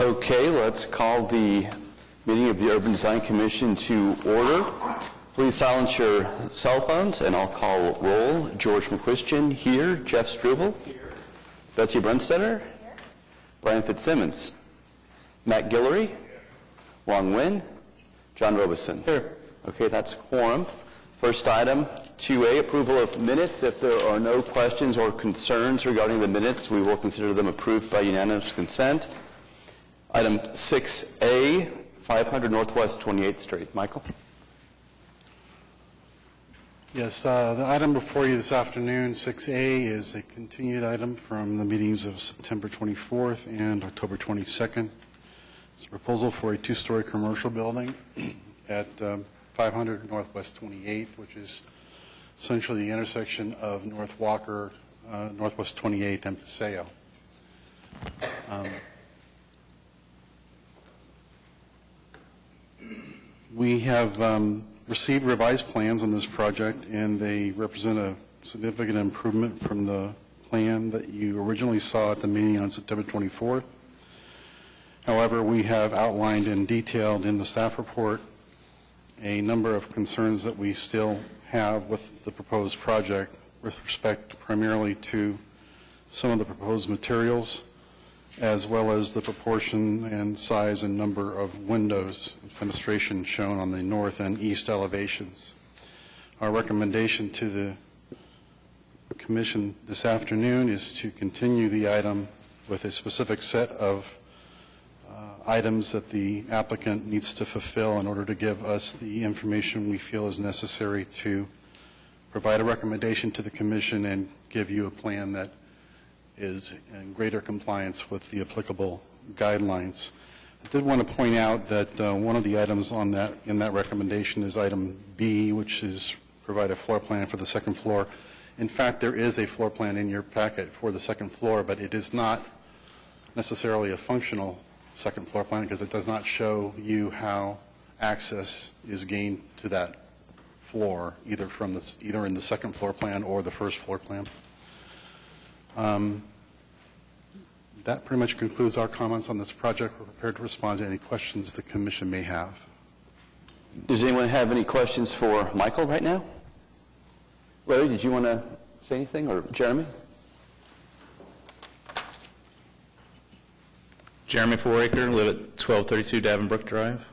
Okay, let's call the meeting of the Urban Design Commission to order. Please silence your cell phones, and I'll call roll. George McChristian here. Jeff Struble. Here. Betsy Brunstetter. Here. Brian Fitzsimmons. Matt Guillory. Here. Wong Win. John Robeson. Here. Okay, that's quorum. First item, 2A, approval of minutes. If there are no questions or concerns regarding the minutes, we will consider them approved by unanimous consent. Item 6A, 500 Northwest 28th Street. Michael? Yes, the item before you this afternoon, 6A, is a continued item from the meetings of September 24th and October 22nd. It's a proposal for a two-story commercial building at 500 Northwest 28th, which is essentially the intersection of North Walker, Northwest 28th, and Paseo. We have received revised plans on this project, and they represent a significant improvement from the plan that you originally saw at the meeting on September 24th. However, we have outlined and detailed in the staff report a number of concerns that we still have with the proposed project with respect primarily to some of the proposed materials, as well as the proportion and size and number of windows and fenestration shown on the north and east elevations. Our recommendation to the Commission this afternoon is to continue the item with a specific set of items that the applicant needs to fulfill in order to give us the information we feel is necessary to provide a recommendation to the Commission and give you a plan that is in greater compliance with the applicable guidelines. I did want to point out that one of the items on in that recommendation is item B, which is provide a floor plan for the second floor. In fact, there is a floor plan in your packet for the second floor, but it is not necessarily a functional second floor plan because it does not show you how access is gained to that floor, either in the second floor plan or the first floor plan. That pretty much concludes our comments on this project. We're prepared to respond to any questions the Commission may have. Does anyone have any questions for Michael right now? Larry, did you want to say anything, or Jeremy? Jeremy Foraker, live at 1232 Davenbrook Drive.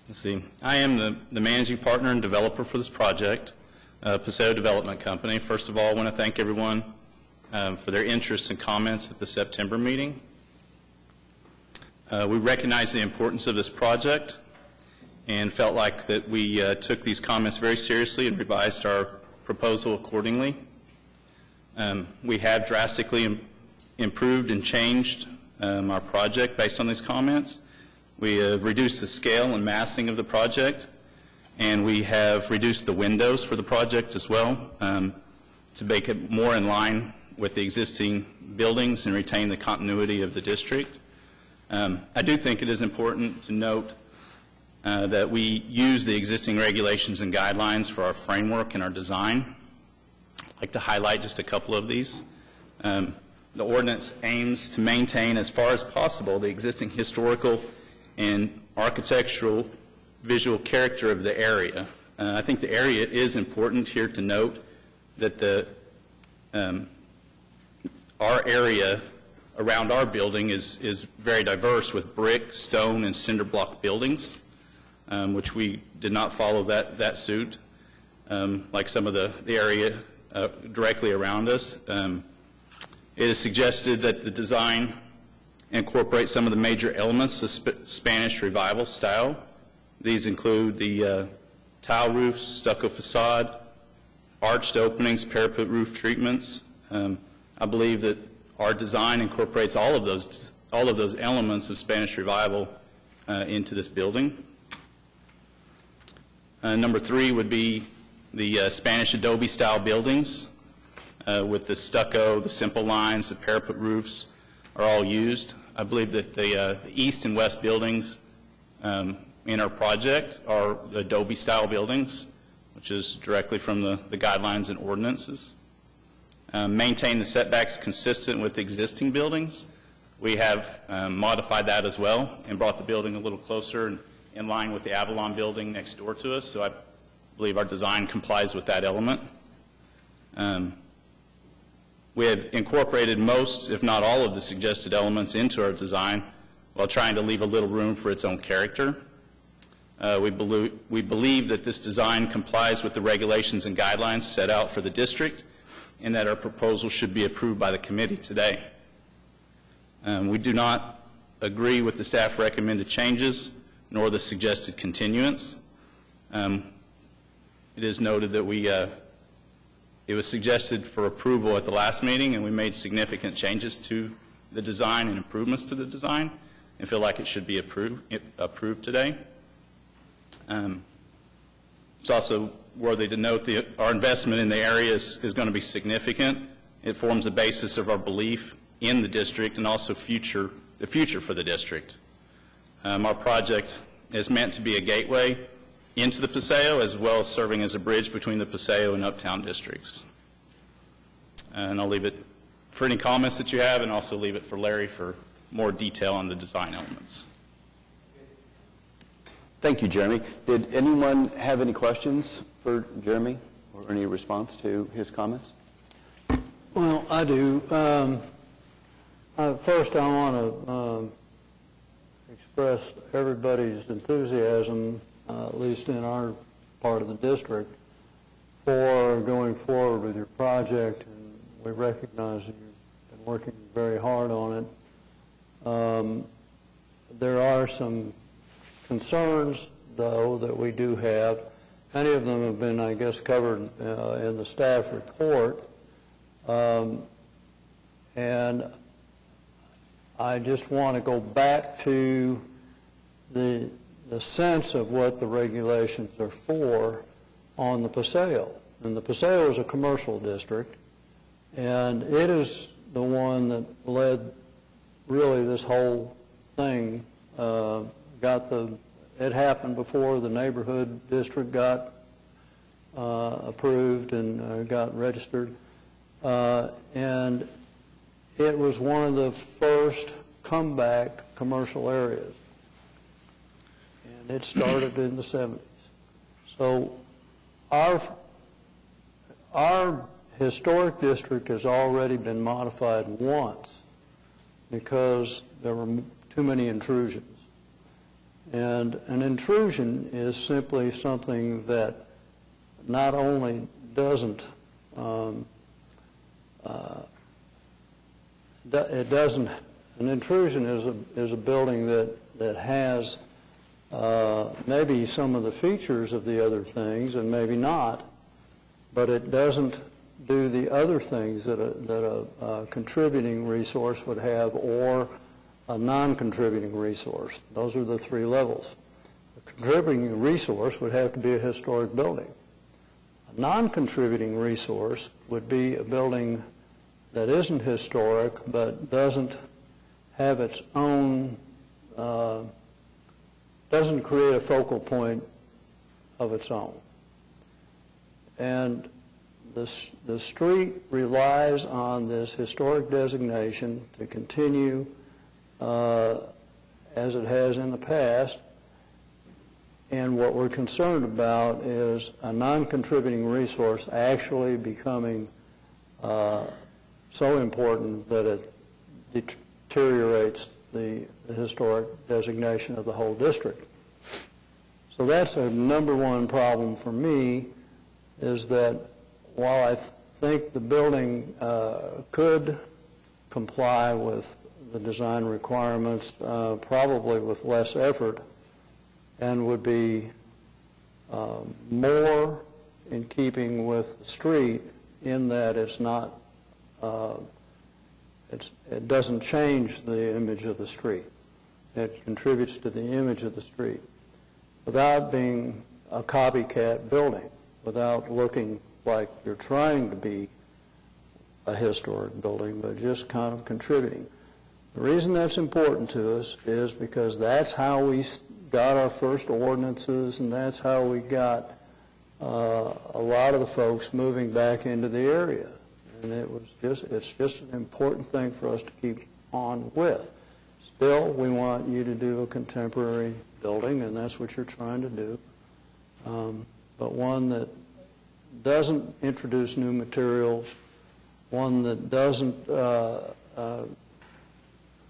Let's see. I am the managing partner and developer for this project, Paseo Development Company. First of all, I want to thank everyone for their interest and comments at the September meeting. We recognize the importance of this project and felt like that we took these comments very seriously and revised our proposal accordingly. We have drastically improved and changed our project based on these comments. We have reduced the scale and massing of the project, and we have reduced the windows for the project as well to make it more in line with the existing buildings and retain the continuity of the district. I do think it is important to note that we use the existing regulations and guidelines for our framework and our design. I'd like to highlight just a couple of these. The ordinance aims to maintain as far as possible the existing historical and architectural visual character of the area. I think the area is important here to note that our area around our building is very diverse with brick, stone, and cinder block buildings, which we did not follow that suit, like some of the area directly around us. It is suggested that the design incorporate some of the major elements of Spanish Revival style. These include the tile roofs, stucco facade, arched openings, parapet roof treatments. I believe that our design incorporates all of those elements of Spanish Revival into this building. Number 3 would be the Spanish adobe style buildings with the stucco, the simple lines, the parapet roofs are all used. I believe that the east and west buildings in our project are adobe style buildings, which is directly from the guidelines and ordinances. Maintain the setbacks consistent with existing buildings. We have modified that as well and brought the building a little closer and in line with the Avalon building next door to us, so I believe our design complies with that element. We have incorporated most, if not all, of the suggested elements into our design while trying to leave a little room for its own character. We believe that this design complies with the regulations and guidelines set out for the district and that our proposal should be approved by the committee today. We do not agree with the staff recommended changes nor the suggested continuance. It is noted that it was suggested for approval at the last meeting, and we made significant changes to the design and improvements to the design and feel like it should be approved today. It's also worthy to note that our investment in the area is going to be significant. It forms the basis of our belief in the district and also the future for the district. Our project is meant to be a gateway into the Paseo as well as serving as a bridge between the Paseo and Uptown districts. And I'll leave it for any comments that you have and also leave it for Larry for more detail on the design elements. Thank you, Jeremy. Did anyone have any questions for Jeremy or any response to his comments? Well, I do. First, I want to express everybody's enthusiasm, at least in our part of the district, for going forward with your project. And we recognize that you've been working very hard on it. There are some concerns, though, that we do have. Many of them have been, I guess, covered in the staff report. And I just want to go back to the sense of what the regulations are for on the Paseo. And the Paseo is a commercial district, and it is the one that led really this whole thing. It happened before the neighborhood district got approved and got registered. And it was one of the first comeback commercial areas. And it started in the 70s. So our historic district has already been modified once because there were too many intrusions. And an intrusion is simply something that not only doesn't an intrusion is a building that has maybe some of the features of the other things and maybe not, but it doesn't do the other things that a contributing resource would have or a non-contributing resource. Those are the three levels. A contributing resource would have to be a historic building. A non-contributing resource would be a building that isn't historic but doesn't have its own, doesn't create a focal point of its own. And the street relies on this historic designation to continue as it has in the past. And what we're concerned about is a non-contributing resource actually becoming so important that it deteriorates the historic designation of the whole district. So that's a number one problem for me, is that while I think the building could comply with the design requirements, probably with less effort, and would be more in keeping with the street in that it's not, it doesn't change the image of the street. It contributes to the image of the street without being a copycat building without looking like you're trying to be a historic building, but just kind of contributing. The reason that's important to us is because that's how we got our first ordinances, and that's how we got a lot of the folks moving back into the area. And it's just an important thing for us to keep on with. Still, we want you to do a contemporary building, and that's what you're trying to do, but one that doesn't introduce new materials, one that doesn't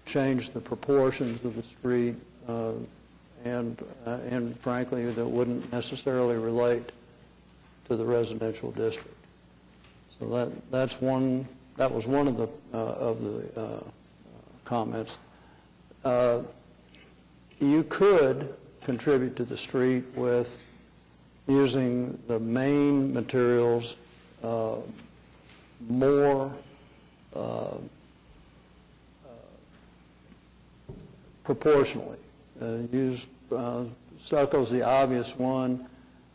change the proportions of the street, and frankly, that wouldn't necessarily relate to the residential district. So that was one of the comments. You could contribute to the street with using the main materials more proportionally. Use stucco's the obvious one,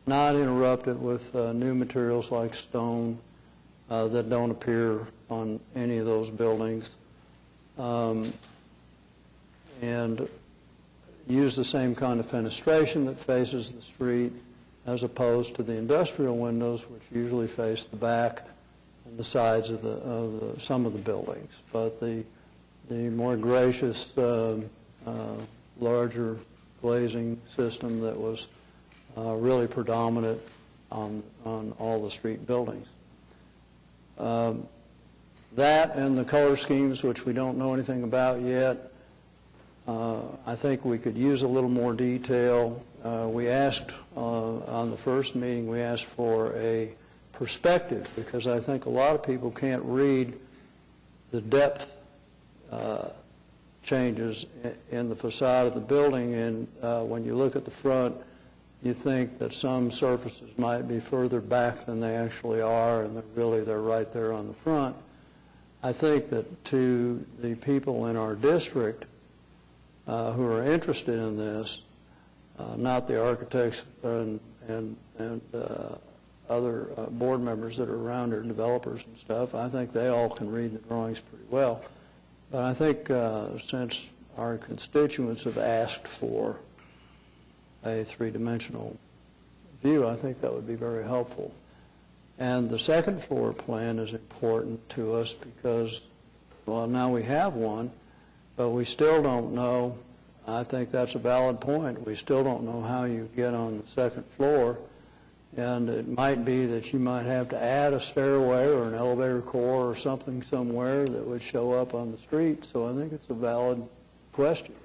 not interrupt it with new materials like stone that don't appear on any of those buildings, and use the same kind of fenestration that faces the street as opposed to the industrial windows, which usually face the back and the sides of some of the buildings. But the more gracious, larger glazing system that was really predominant on all the street buildings. That and the color schemes, which we don't know anything about yet, I think we could use a little more detail. We asked on the first meeting, we asked for a perspective, because I think a lot of people can't read the depth changes in the facade of the building, and when you look at the front, you think that some surfaces might be further back than they actually are, and they're right there on the front. I think that to the people in our district who are interested in this, not the architects and other board members that are around here, developers and stuff, I think they all can read the drawings pretty well. But I think since our constituents have asked for a three-dimensional view, I think that would be very helpful. And the second floor plan is important to us because, well, now we have one, but we still don't know. I think that's a valid point. We still don't know how you get on the second floor, and it might be that you might have to add a stairway or an elevator core or something somewhere that would show up on the street. So I think it's a valid question.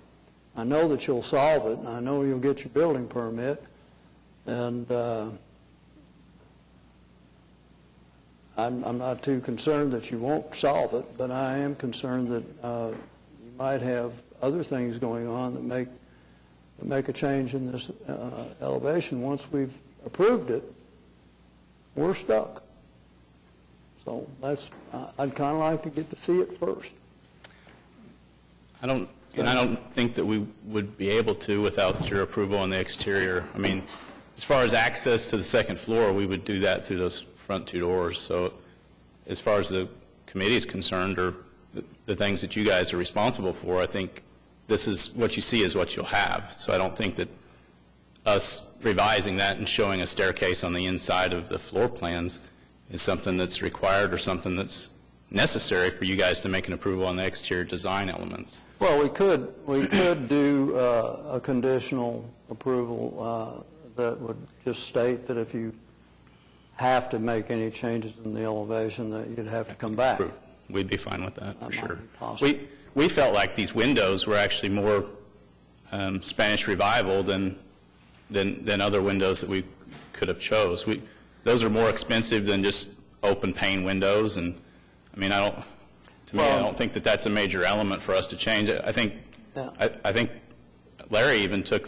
I know that you'll solve it, and I know you'll get your building permit, and I'm not too concerned that you won't solve it, but I am concerned that you might have other things going on that make a change in this elevation. Once we've approved it, we're stuck. So I'd kind of like to get to see it first. I don't think that we would be able to without your approval on the exterior. I mean, as far as access to the second floor, we would do that through those front two doors. So as far as the committee is concerned, or the things that you guys are responsible for, I think this is what you see is what you'll have. So I don't think that us revising that and showing a staircase on the inside of the floor plans is something that's required or something that's necessary for you guys to make an approval on the exterior design elements. Well, we could do a conditional approval that would just state that if you have to make any changes in the elevation, that you'd have to come back. We'd be fine with that, for sure. We We felt like these windows were actually more Spanish Revival than other windows that we could have chose. Those are more expensive than just open pane windows, and I mean, I don't think that that's a major element for us to change. I think Larry even took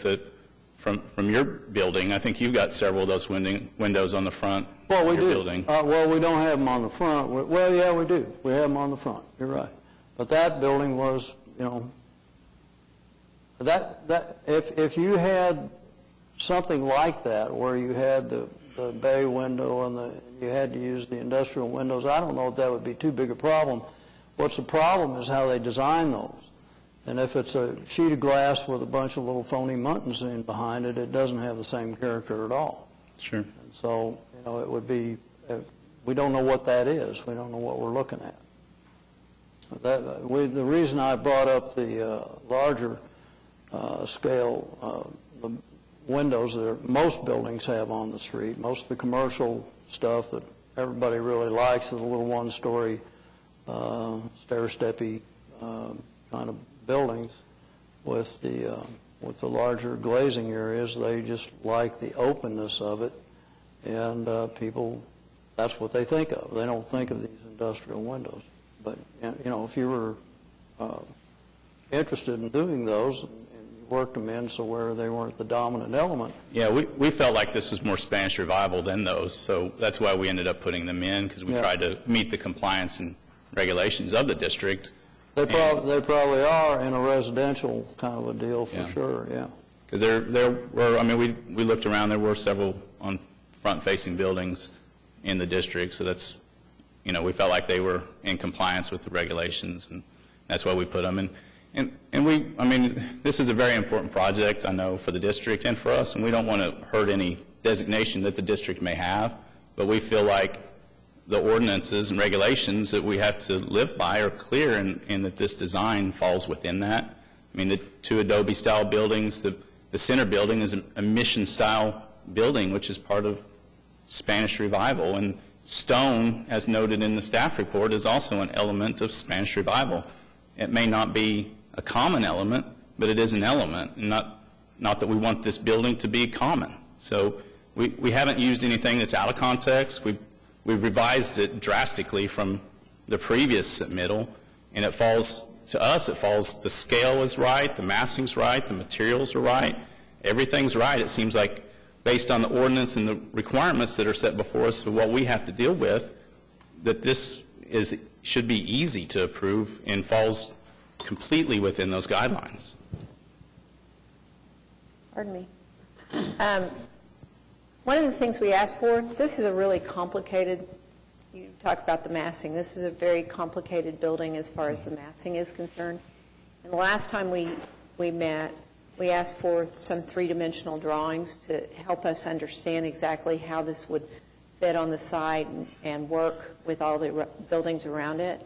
from your building. I think you've got several of those windows on the front of your building. Well, we don't have them on the front. Well, yeah, we do. We have them on the front. You're right. But that building was, that if you had something like that, where you had the bay window and you had to use the industrial windows, I don't know if that would be too big a problem. What's the problem is how they design those. And if it's a sheet of glass with a bunch of little phony muttons in behind it, it doesn't have the same character at all. Sure. And so, it would be, we don't know what that is. We don't know what we're looking at. The reason I brought up the larger scale, the windows that most buildings have on the street, most of the commercial stuff that everybody really likes is a little one-story, stair-steppy kind of buildings with the larger glazing areas. They just like the openness of it, and people, that's what they think of. They don't think of these industrial windows. But, if you were interested in doing those and you worked them in so where they weren't the dominant element. Yeah, we felt like this was more Spanish Revival than those, so that's why we ended up putting them in, because we tried to meet the compliance and regulations of the district. They probably are in a residential kind of a deal for sure, yeah. Because there were, we looked around, there were several on front-facing buildings in the district, so that's, we felt like they were in compliance with the regulations, and that's why we put them. And this is a very important project, I know, for the district and for us, and we don't want to hurt any designation that the district may have, but we feel like the ordinances and regulations that we have to live by are clear, and that this design falls within that. The two Adobe-style buildings, the center building is a mission-style building, which is part of Spanish Revival, and stone, as noted in the staff report, is also an element of Spanish Revival. It may not be a common element, but it is an element, and not that we want this building to be common. So we haven't used anything that's out of context. We've revised it drastically from the previous submittal, and to us, the scale is right, the massing's right, the materials are right, everything's right. It seems like, based on the ordinance and the requirements that are set before us for what we have to deal with, that this should be easy to approve and falls completely within those guidelines. Pardon me. One of the things we asked for, this is a really complicated, you talk about the massing, this is a very complicated building as far as the massing is concerned. And the last time we met, we asked for some three-dimensional drawings to help us understand exactly how this would fit on the site and work with all the buildings around it.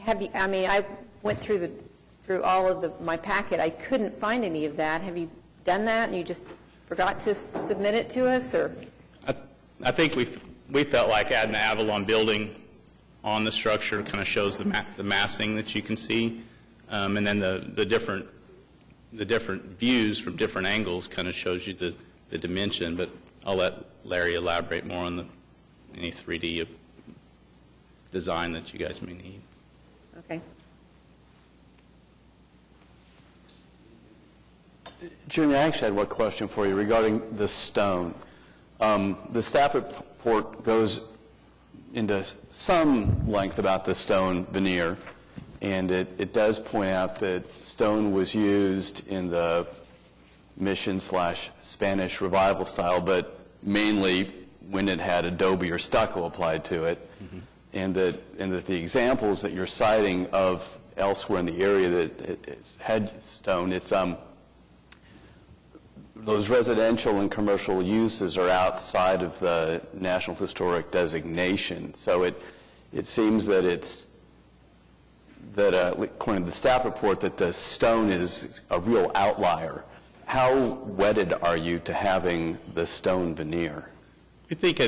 I went through all of my packet. I couldn't find any of that. Have you done that and you just forgot to submit it to us, or? I think we felt like adding the Avalon building on the structure kind of shows the massing that you can see, and then the different views from different angles kind of shows you the dimension. But I'll let Larry elaborate more on any 3D design that you guys may need. Okay. Jimmy, I actually had one question for you regarding the stone. The staff report goes into some length about the stone veneer, and it does point out that stone was used in the mission/Spanish Revival style, but mainly when it had adobe or stucco applied to it, and that the examples that you're citing of elsewhere in the area that it had stone, it's those residential and commercial uses are outside of the National Historic designation. So it seems that according to the staff report, that the stone is a real outlier. How wedded are you to having the stone veneer? I think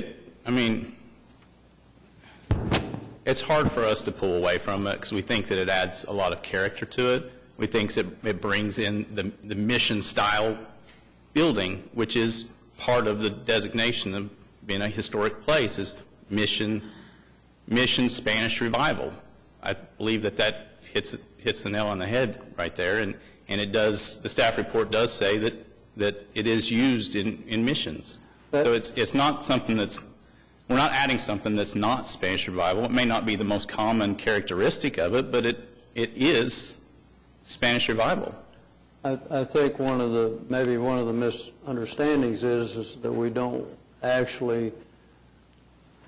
it's hard for us to pull away from it because we think that it adds a lot of character to it. We think it brings in the mission style building, which is part of the designation of being a historic place, is mission Spanish Revival. I believe that hits the nail on the head right there, and it does. The staff report does say that it is used in missions. So it's not something we're not adding something that's not Spanish Revival. It may not be the most common characteristic of it, but it is Spanish Revival. I think maybe one of the misunderstandings is that we don't actually,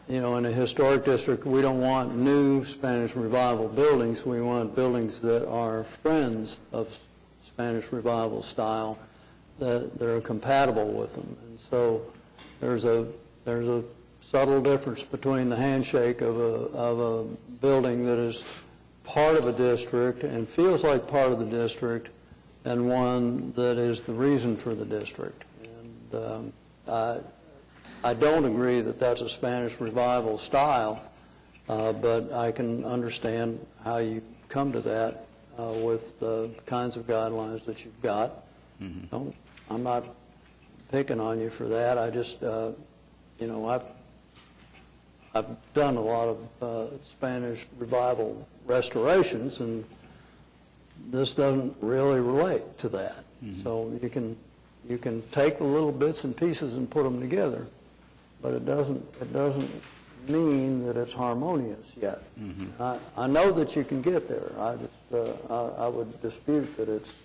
in a historic district, we don't want new Spanish Revival buildings. We want buildings that are friends of Spanish Revival style, that are compatible with them. And so there's a subtle difference between the handshake of a building that is part of a district and feels like part of the district, and one that is the reason for the district. And I don't agree that that's a Spanish Revival style, but I can understand how you come to that with the kinds of guidelines that you've got. Mm-hmm. I'm not picking on you for that. I just, I've done a lot of Spanish Revival restorations, and this doesn't really relate to that. Mm-hmm. So you can take the little bits and pieces and put them together, but it doesn't mean that it's harmonious yet. Mm-hmm. I know that you can get there. I would dispute that it's.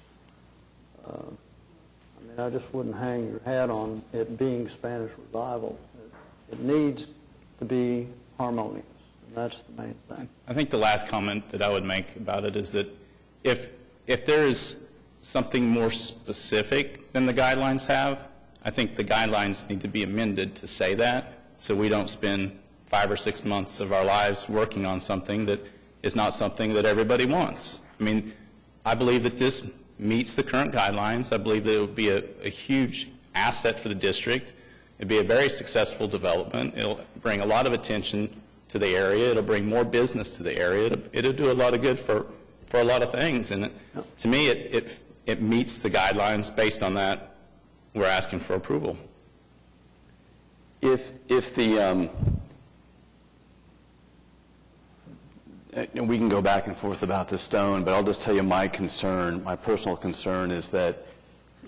I just wouldn't hang your hat on it being Spanish Revival. It needs to be harmonious, and that's the main thing. I think the last comment that I would make about it is that if there is something more specific than the guidelines have, I think the guidelines need to be amended to say that, so we don't spend 5 or 6 months of our lives working on something that is not something that everybody wants. I mean, I believe that this meets the current guidelines. I believe that it would be a huge asset for the district. It'd be a very successful development. It'll bring a lot of attention to the area. It'll bring more business to the area. It'll do a lot of good for a lot of things. And to me, it meets the guidelines. Based on that, we're asking for approval. If the we can go back and forth about the stone, but I'll just tell you my personal concern is that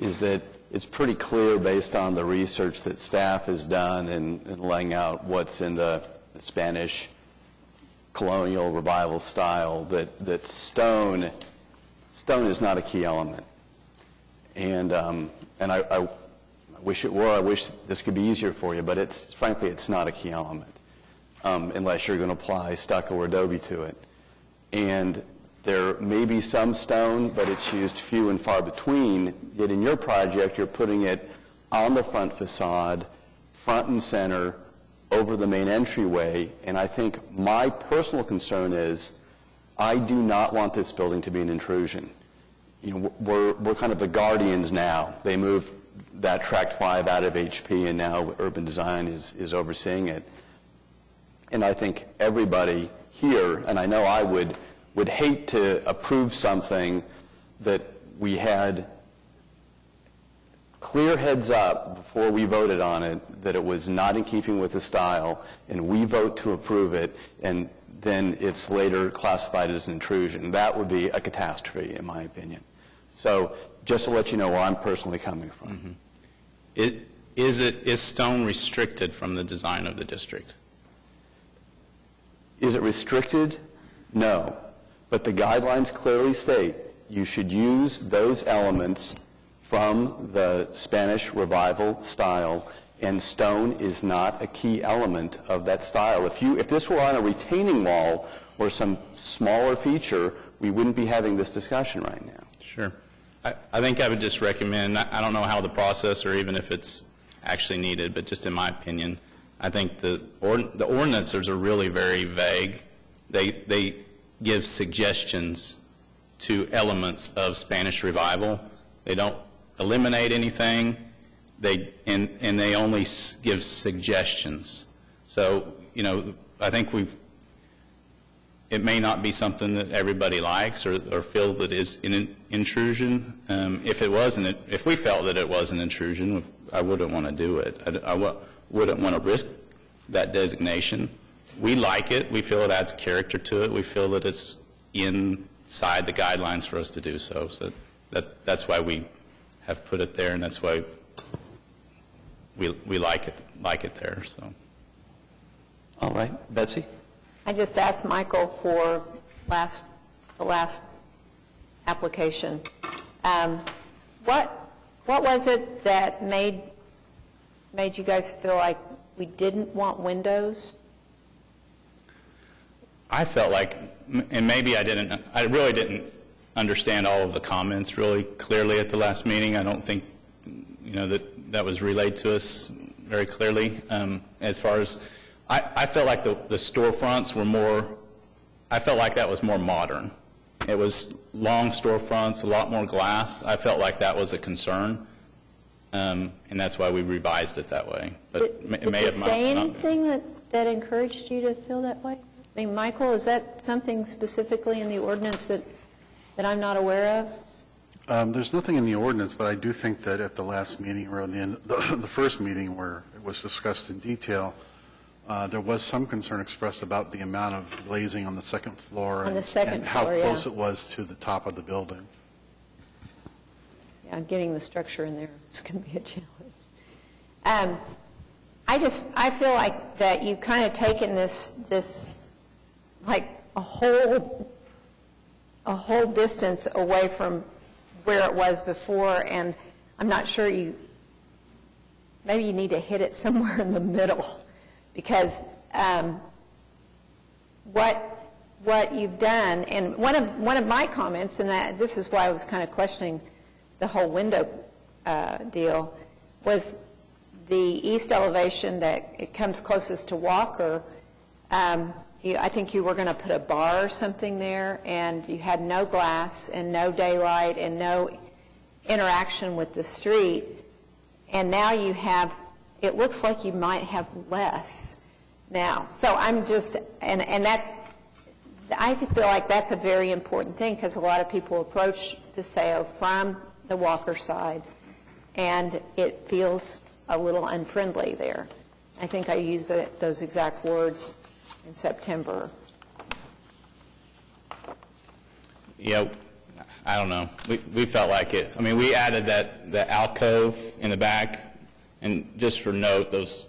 it's pretty clear based on the research that staff has done in laying out what's in the Spanish colonial revival style, that stone is not a key element. And I wish it were. I wish this could be easier for you, but frankly, it's not a key element. Unless you're going to apply stucco or adobe to it. And there may be some stone, but it's used few and far between. Yet in your project, you're putting it on the front facade, front and center, over the main entryway. And I think my personal concern is I do not want this building to be an intrusion. We're kind of the guardians now. They moved that Tract 5 out of HP, and now Urban Design is overseeing it. And I think everybody here, and I know I would hate to approve something that we had clear heads up before we voted on it that it was not in keeping with the style, and we vote to approve it, and then it's later classified as an intrusion. That would be a catastrophe, in my opinion. So just to let you know where I'm personally coming from. Mm-hmm. Is stone restricted from the design of the district? Is it restricted? No. But the guidelines clearly state you should use those elements from the Spanish Revival style, and stone is not a key element of that style. If this were on a retaining wall or some smaller feature, we wouldn't be having this discussion right now. Sure. I think I would just recommend, I don't know how the process or even if it's actually needed, but just in my opinion, I think the ordinances are really very vague. They give suggestions to elements of Spanish Revival. They don't eliminate anything. And they only give suggestions. So, I think it may not be something that everybody likes or feel that is an intrusion. If we felt that it was an intrusion, I wouldn't want to do it. I wouldn't want to risk that designation. We like it. We feel it adds character to it. We feel that it's inside the guidelines for us to do so. So that's why we have put it there, and that's why we like it there. So. All right. Betsy? I just asked Michael for the last application. what was it that made you guys feel like we didn't want windows? I felt like, and maybe I really didn't understand all of the comments really clearly at the last meeting. I don't think, that was relayed to us very clearly. As far as, I felt like the storefronts were more, I felt like that was more modern. It was long storefronts, a lot more glass. I felt like that was a concern, and that's why we revised it that way. But it may Did they have say not anything that encouraged you to feel that way? I mean, Michael, is that something specifically in the ordinance that I'm not aware of? There's nothing in the ordinance, but I do think that at the last meeting, or the first meeting where it was discussed in detail, there was some concern expressed about the amount of glazing on the second floor. On the second and how floor, yeah. close it was to the top of the building. Yeah, getting the structure in there is going to be a challenge. I feel like that you've kind of taken this like a whole distance away from where it was before, and I'm not sure maybe you need to hit it somewhere in the middle, because what you've done, and one of my comments, and that this is why I was kind of questioning the whole window deal, was the east elevation that it comes closest to Walker. I think you were going to put a bar or something there, and you had no glass and no daylight and no interaction with the street. And now you have, it looks like you might have less now. So I'm just, and that's, I feel like that's a very important thing, because a lot of people approach Paseo from the Walker side, and it feels a little unfriendly there. I think I used those exact words in September. Yeah, I don't know. We felt like it. I mean, we added the alcove in the back, and just for note, those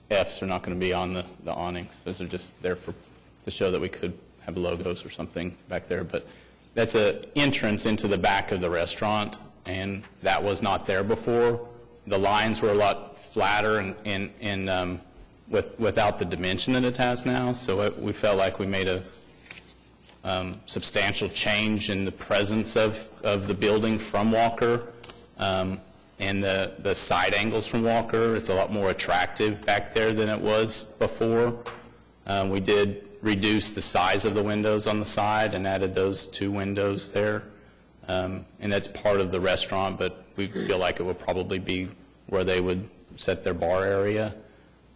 Fs are not going to be on the awnings. Those are just there to show that we could have logos or something back there. But that's an entrance into the back of the restaurant, and that was not there before. The lines were a lot flatter and without the dimension that it has now. So we felt like we made a substantial change in the presence of the building from Walker, and the side angles from Walker. It's a lot more attractive back there than it was before. We did reduce the size of the windows on the side and added those 2 windows there. And that's part of the restaurant, but we feel like it would probably be where they would set their bar area.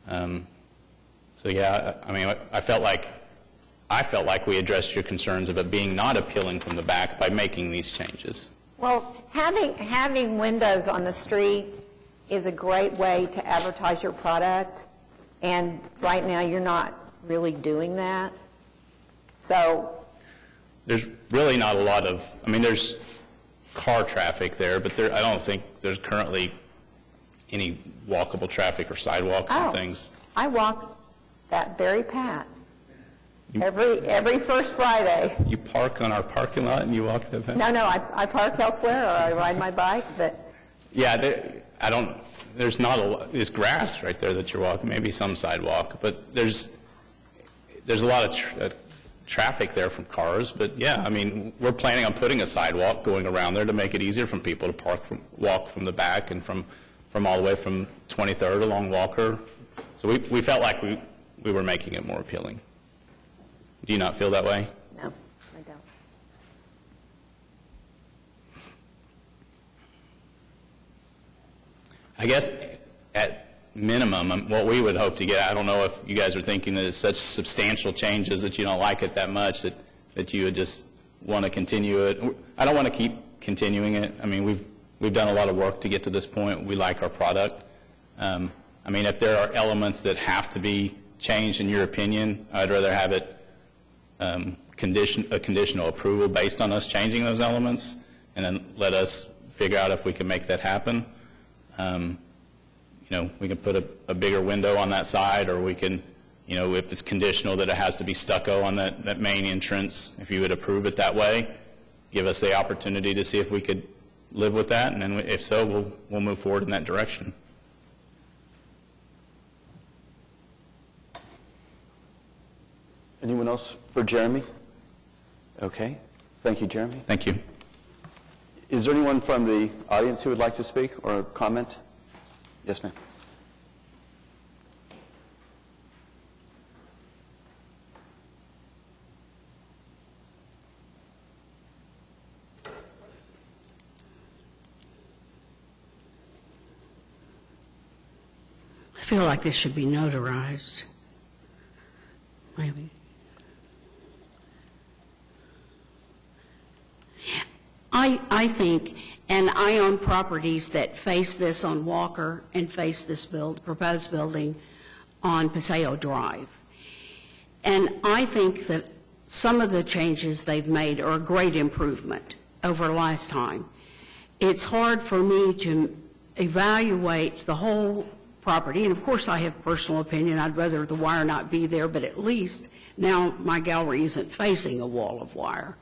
So yeah, I mean, I felt like we addressed your concerns of it being not appealing from the back by making these changes. Well, having windows on the street is a great way to advertise your product, and right now you're not really doing that. So There's really not a lot of, I mean, there's car traffic there, but I don't think there's currently any walkable traffic or sidewalks and things. I walk that very path every first Friday. You park on our parking lot and you walk that path? No, I park elsewhere, or I ride my bike, but Yeah, there's not a lot, there's grass right there that you're walking, maybe some sidewalk, but there's a lot of traffic there from cars. But yeah, I mean, we're planning on putting a sidewalk going around there to make it easier for people to walk from the back and from all the way from 23rd along Walker. So we felt like we were making it more appealing. Do you not feel that way? no, I don't. I guess at minimum, what we would hope to get, I don't know if you guys are thinking that it's such substantial changes that you don't like it that much that you would just want to continue it. I don't want to keep continuing it. I mean, we've done a lot of work to get to this point. We like our product. I mean, if there are elements that have to be changed in your opinion, I'd rather have it a conditional approval based on us changing those elements, and then let us figure out if we can make that happen. We can put a bigger window on that side, or we can, if it's conditional that it has to be stucco on that main entrance, if you would approve it that way, give us the opportunity to see if we could live with that, and then if so, we'll move forward in that direction. Anyone else for Jeremy? Okay. Thank you, Jeremy. Thank you. Is there anyone from the audience who would like to speak or comment? Yes, ma'am. I feel like this should be notarized. Maybe. I think, and I own properties that face this on Walker and face this proposed building on Paseo Drive. And I think that some of the changes they've made are a great improvement over last time. It's hard for me to evaluate the whole property, and of course I have personal opinion. I'd rather the wire not be there, but at least now my gallery isn't facing a wall of wire.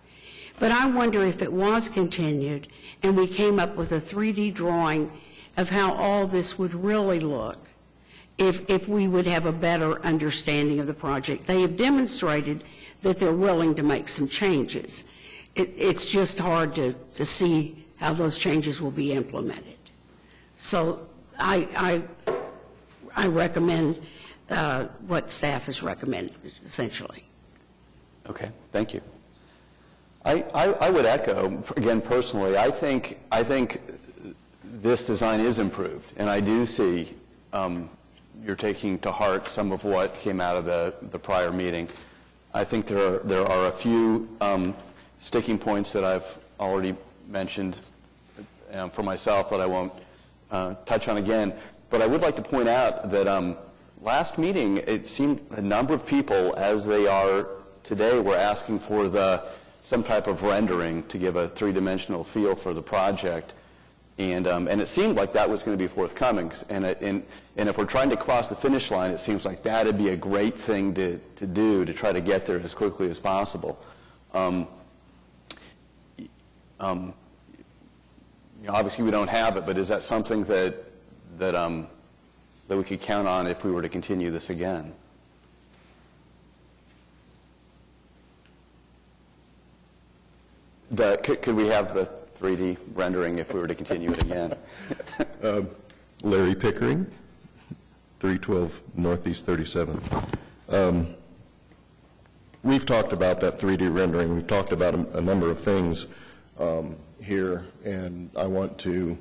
But I wonder if it was continued and we came up with a 3D drawing of how all this would really look, if we would have a better understanding of the project. They have demonstrated that they're willing to make some changes. It's just hard to see how those changes will be implemented. So I recommend what staff has recommended, essentially. Okay, thank you. I would echo, again, personally, I think this design is improved, and I do see you're taking to heart some of what came out of the prior meeting. I think there are a few sticking points that I've already mentioned for myself that I won't touch on again, but I would like to point out that last meeting, it seemed a number of people, as they are today, were asking for some type of rendering to give a three-dimensional feel for the project, and it seemed like that was going to be forthcoming. And if we're trying to cross the finish line, it seems like that'd be a great thing to do to try to get there as quickly as possible. Obviously, we don't have it, but is that something that we could count on if we were to continue this again? Could we have the 3D rendering if we were to continue it again? Larry Pickering, 312 Northeast 37. We've talked about that 3D rendering. We've talked about a number of things here, and I want to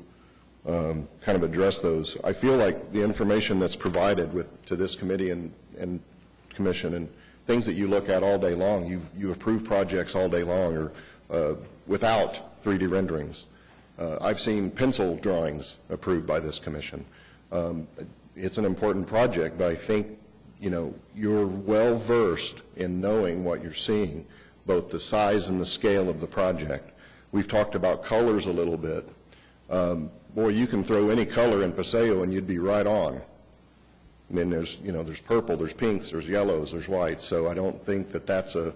kind of address those. I feel like the information that's provided to this committee and commission and things that you look at all day long, you approve projects all day long, or without 3D renderings. I've seen pencil drawings approved by this commission. It's an important project, but I think, you're well versed in knowing what you're seeing, both the size and the scale of the project. We've talked about colors a little bit. Boy, you can throw any color in Paseo and you'd be right on. I mean, there's purple, there's pinks, there's yellows, there's whites, so I don't think that that's a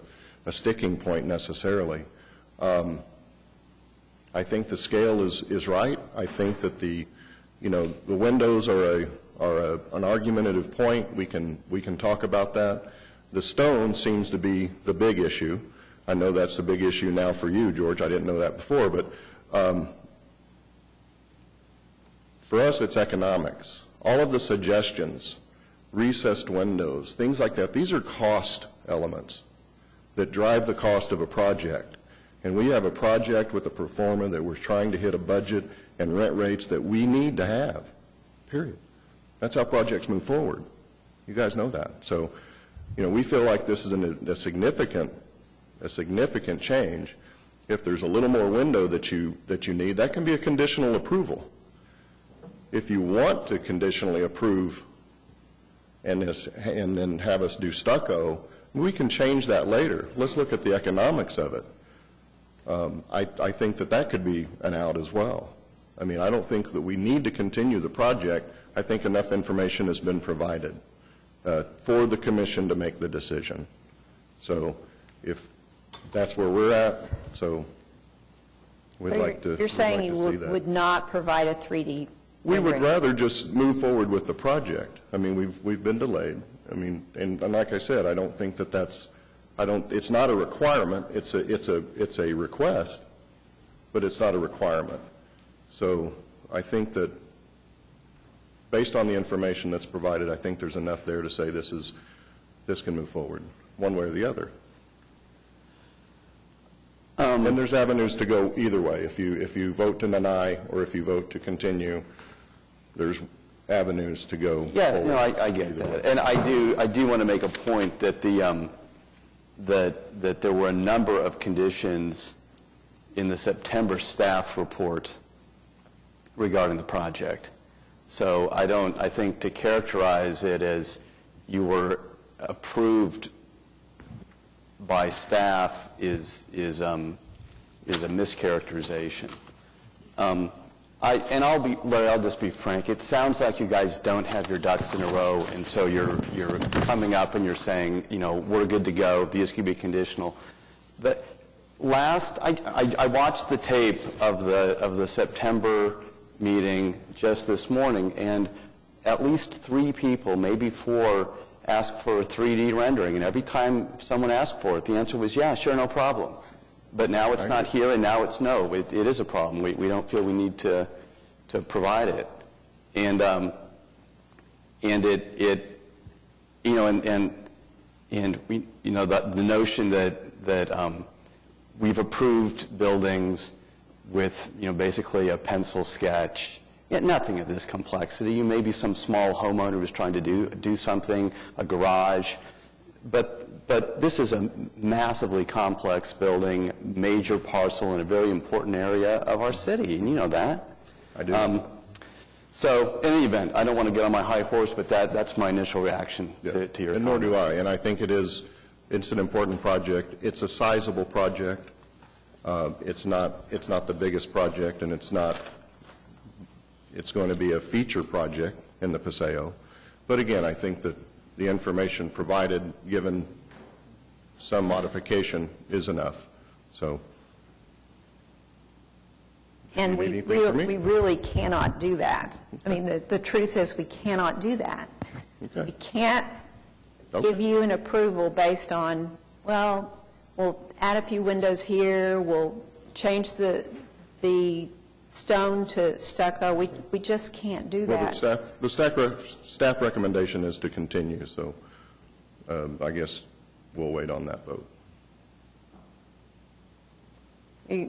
sticking point necessarily. I think the scale is right. I think that the windows are an argumentative point. We can talk about that. The stone seems to be the big issue. I know that's the big issue now for you, George. I didn't know that before, but for us, it's economics. All of the suggestions, recessed windows, things like that, these are cost elements that drive the cost of a project. And we have a project with a performer that we're trying to hit a budget and rent rates that we need to have, period. That's how projects move forward. You guys know that. So, we feel like this is a significant change. If there's a little more window that you need, that can be a conditional approval. If you want to conditionally approve and then have us do stucco, we can change that later. Let's look at the economics of it. I think that could be an out as well. I mean, I don't think that we need to continue the project. I think enough information has been provided for the commission to make the decision. So if that's where we're at, so We'd So like to you're saying you see that. would not provide a 3D We would rendering? rather just move forward with the project. I mean, we've been delayed. I mean, and like I said, I don't think that it's not a requirement, it's a request, but it's not a requirement. So I think that, based on the information that's provided, I think there's enough there to say this can move forward, one way or the other. And there's avenues to go either way. If you vote to deny or if you vote to continue, there's avenues to go Yeah, forward. no, I get either way. that. And I do want to make a point that that there were a number of conditions in the September staff report regarding the project. So I think to characterize it as you were approved by staff is a mischaracterization. Larry, I'll just be frank. It sounds like you guys don't have your ducks in a row, and so you're coming up and you're saying, we're good to go. These could be conditional. I watched the tape of the September meeting just this morning, and at least 3 people, maybe 4, asked for a 3D rendering, and every time someone asked for it, the answer was, yeah, sure, no problem. But now it's not here, and now it's no. It is a problem. We don't feel we need to provide it, and the notion that we've approved buildings with basically a pencil sketch. Yeah, nothing of this complexity. Maybe some small homeowner was trying to do something, a garage, but this is a massively complex building, major parcel in a very important area of our city, and you know that. I do. So, in any event, I don't want to get on my high horse, but that's my initial reaction to your And nor do comment. I, and I think it's an important project. It's a sizable project. It's not the biggest project, and it's going to be a feature project in the Paseo. But again, I think that the information provided, given some modification, is enough. So, And Do you we need anything from me? really cannot do that. I mean, the truth is, we cannot do that. Okay. We can't Okay. give you an approval based on, well, we'll add a few windows here, we'll change the stone to stucco. We just can't do well, that. the staff recommendation is to continue, so I guess we'll wait on that vote.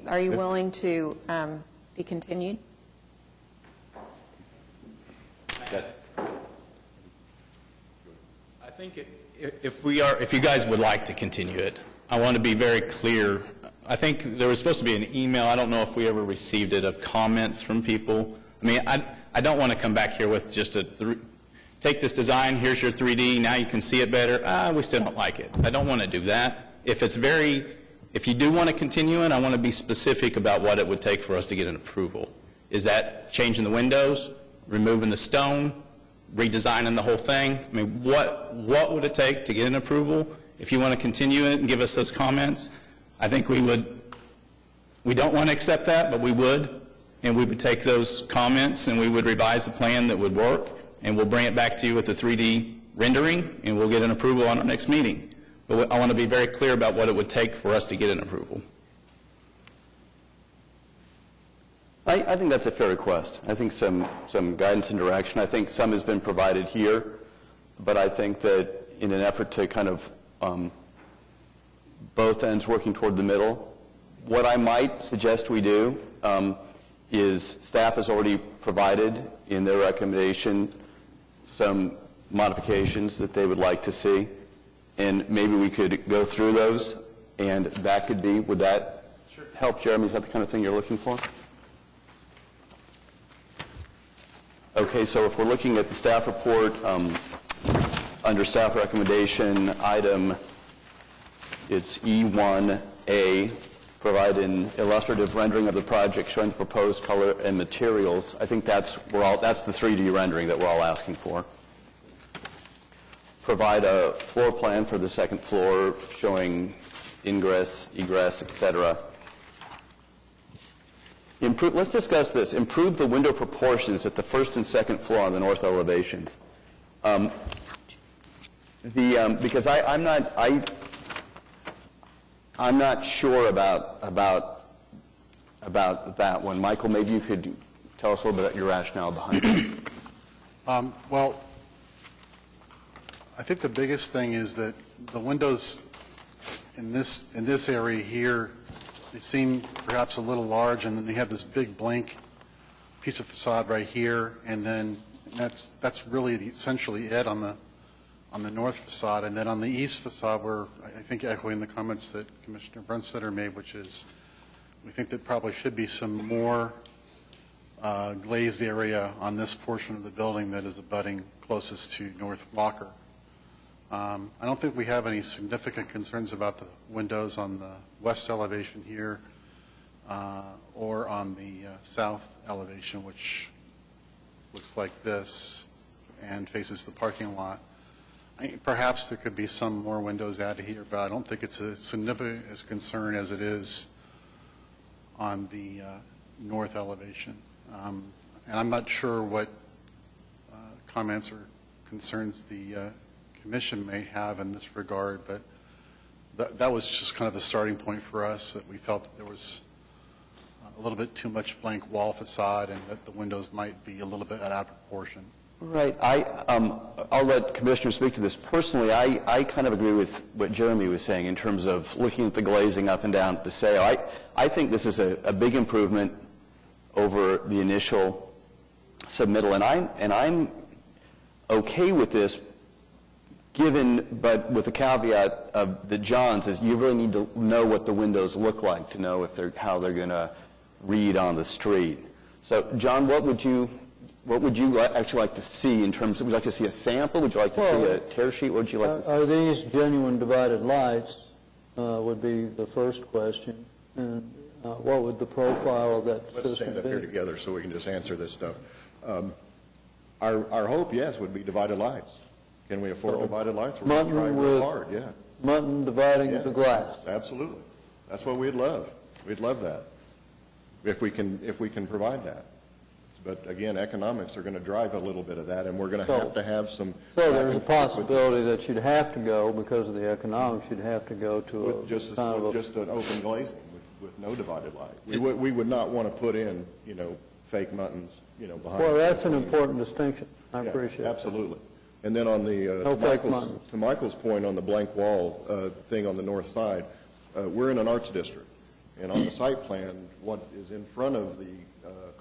Are you willing to be continued? I think if you guys would like to continue it, I want to be very clear. I think there was supposed to be an email, I don't know if we ever received it, of comments from people. I mean, I don't want to come back here with just take this design, here's your 3D, now you can see it better. We still don't like it. I don't want to do that. If you do want to continue it, I want to be specific about what it would take for us to get an approval. Is that changing the windows, removing the stone, redesigning the whole thing? I mean, what would it take to get an approval? If you want to continue it and give us those comments, I think we would. We don't want to accept that, but we would, and we would take those comments and we would revise a plan that would work, and we'll bring it back to you with a 3D rendering, and we'll get an approval on our next meeting. But I want to be very clear about what it would take for us to get an approval. I think that's a fair request. I think some guidance and direction. I think some has been provided here, but I think that in an effort to kind of both ends working toward the middle, what I might suggest we do is staff has already provided in their recommendation some modifications that they would like to see, and maybe we could go through those, and that could be, would that help, Jeremy? Is that the kind of thing you're looking for? Okay, so if we're looking at the staff report, under staff recommendation item, it's E1A, provide an illustrative rendering of the project showing the proposed color and materials. I think that's the 3D rendering that we're all asking for. Provide a floor plan for the second floor showing ingress, egress, etc. Let's discuss this. Improve the window proportions at the first and second floor on the north elevations. Because I'm not sure about that one. Michael, maybe you could tell us a little bit about your rationale behind it. Well, I think the biggest thing is that the windows in this area here, they seem perhaps a little large, and then they have this big blank piece of facade right here, and then that's really essentially it on the north facade. And then on the east facade, we're, I think, echoing the comments that Commissioner Brunstetter made, which is we think that probably should be some more glazed area on this portion of the building that is abutting closest to North Walker. I don't think we have any significant concerns about the windows on the west elevation here or on the south elevation, which looks like this and faces the parking lot. Perhaps there could be some more windows added here, but I don't think it's as significant a concern as it is on the north elevation. And I'm not sure what comments or concerns the Commission may have in this regard, but that was just kind of the starting point for us, that we felt that there was a little bit too much blank wall facade and that the windows might be a little bit out of proportion. Right. I'll let Commissioner speak to this. Personally, I kind of agree with what Jeremy was saying in terms of looking at the glazing up and down at Paseo. I think this is a big improvement over the initial submittal, and I'm okay with this, but with the caveat of the John's is you really need to know what the windows look like to know how they're going to read on the street. So, John, what would you actually like to see in terms of, would you like to see a sample? Would you like to see a tear sheet? What would you like to see? Are these genuine divided lights would be the first question. And what would the profile of that system be? Let's stand up here together so we can just answer this stuff. Our hope, yes, would be divided lights. Can we afford divided lights? We're going to try real hard, yeah. Mutton dividing the glass. Absolutely. That's what we'd love. We'd love that, if we can provide that. But again, economics are going to drive a little bit of that, and we're going to have some. So there's a possibility that you'd have to go, because of the economics, you'd have to go to with just an open glazing with no divided light. We would not want to put in, fake muttons, behind. Well, that's an important distinction. I appreciate that. Absolutely. And then on the to Michael's point on the blank wall thing on the north side, we're in an arts district, and on the site plan, what is in front of the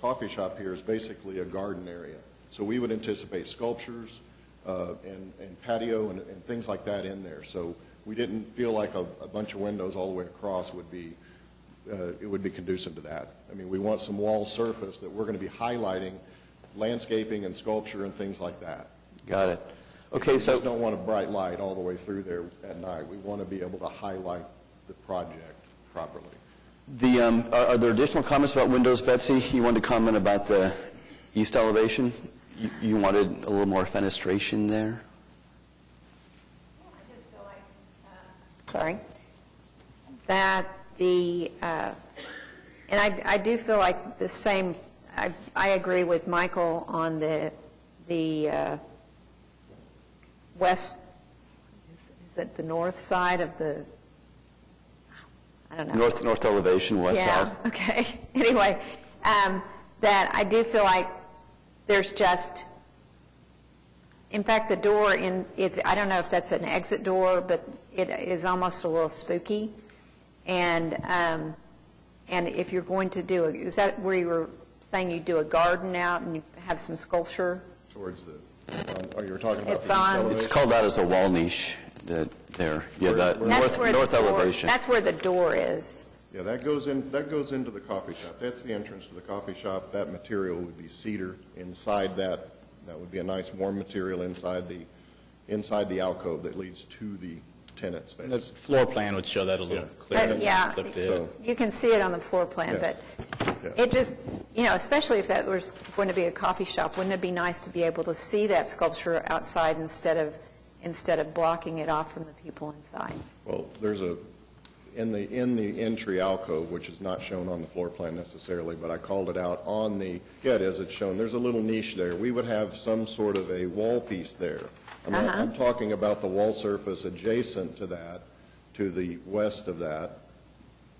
coffee shop here is basically a garden area. So we would anticipate sculptures and patio and things like that in there. So we didn't feel like a bunch of windows all the way across would be conducive to that. I mean, we want some wall surface that we're going to be highlighting landscaping and sculpture and things like that. Got it. Okay, We so just don't want a bright light all the way through there at night. We want to be able to highlight the project properly. are there additional comments about windows, Betsy? You wanted to comment about the east elevation? You wanted a little more fenestration there? I just feel like, that and I do feel like the same, I agree with Michael on the west, is it the north side of the, I don't know. North elevation, west side. Yeah, okay. Anyway, that I do feel like there's just, in fact, the door I don't know if that's an exit door, but it is almost a little spooky. And if you're going to do is that where you were saying you do a garden out and you have some sculpture? Towards the, you were talking about It's the east on- elevation? It's called out as a wall niche there. Yeah, that That's where north the door, elevation. that's where the door is. Yeah, that goes into the coffee shop. That's the entrance to the coffee shop. That material would be cedar. Inside that would be a nice warm material inside the alcove that leads to the tenant space. The floor plan would show that a little clearer. Yeah, Flipped it. So- you can see it on the floor plan, Yeah. but Yeah. it just, especially if that was going to be a coffee shop, wouldn't it be nice to be able to see that sculpture outside instead of blocking it off from the people inside? Well, in the entry alcove, which is not shown on the floor plan necessarily, but I called it out on the, yeah, it is, it's shown, there's a little niche there. We would have some sort of a wall piece there. I'm talking about the wall surface adjacent to that, to the west of that,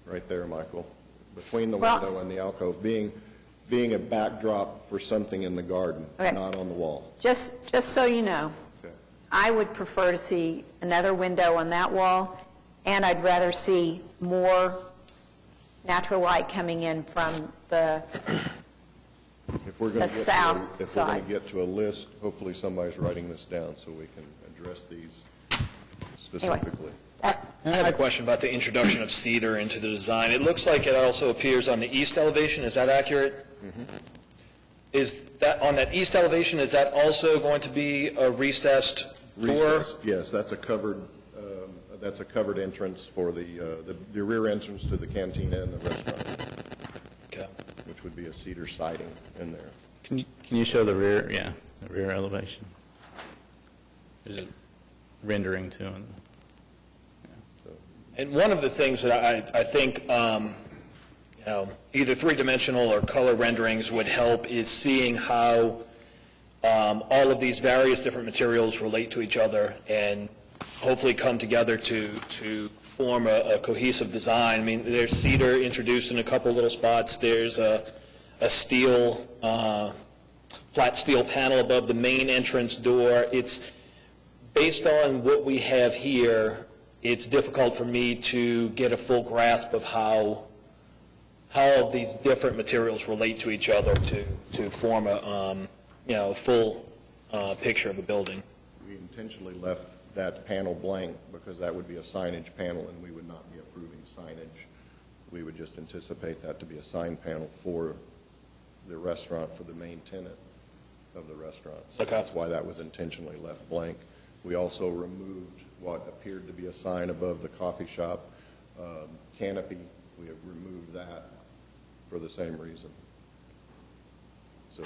right there, Michael, between the Well- window and the alcove, being a backdrop for something in the garden, Okay. not on the wall. Just so you know, Okay. I would prefer to see another window on that wall, and I'd rather see more natural light coming in from the, If we're going The to south if we're going side. to get to a list, hopefully somebody's writing this down so we can address these specifically. that's, I have a question about the introduction of cedar into the design. It looks like it also appears on the east elevation. Is that accurate? Is that, on that east elevation, is that also going to be a recessed door? Recessed, yes, that's a covered entrance for the rear entrance to the cantina and the restaurant, Okay. which would be a cedar siding in there. Can you show the rear, yeah, the rear elevation? There's a rendering too. And one of the things that I think, either three-dimensional or color renderings would help is seeing how all of these various different materials relate to each other and hopefully come together to form a cohesive design. I mean, there's cedar introduced in a couple little spots. There's a steel, flat steel panel above the main entrance door. It's based on what we have here. It's difficult for me to get a full grasp of how all of these different materials relate to each other to form a full picture of a building. We intentionally left that panel blank because that would be a signage panel and we would not be approving signage. We would just anticipate that to be a sign panel for the restaurant, for the main tenant of the restaurant. So Okay. that's why that was intentionally left blank. We also removed what appeared to be a sign above the coffee shop canopy. We have removed that for the same reason. So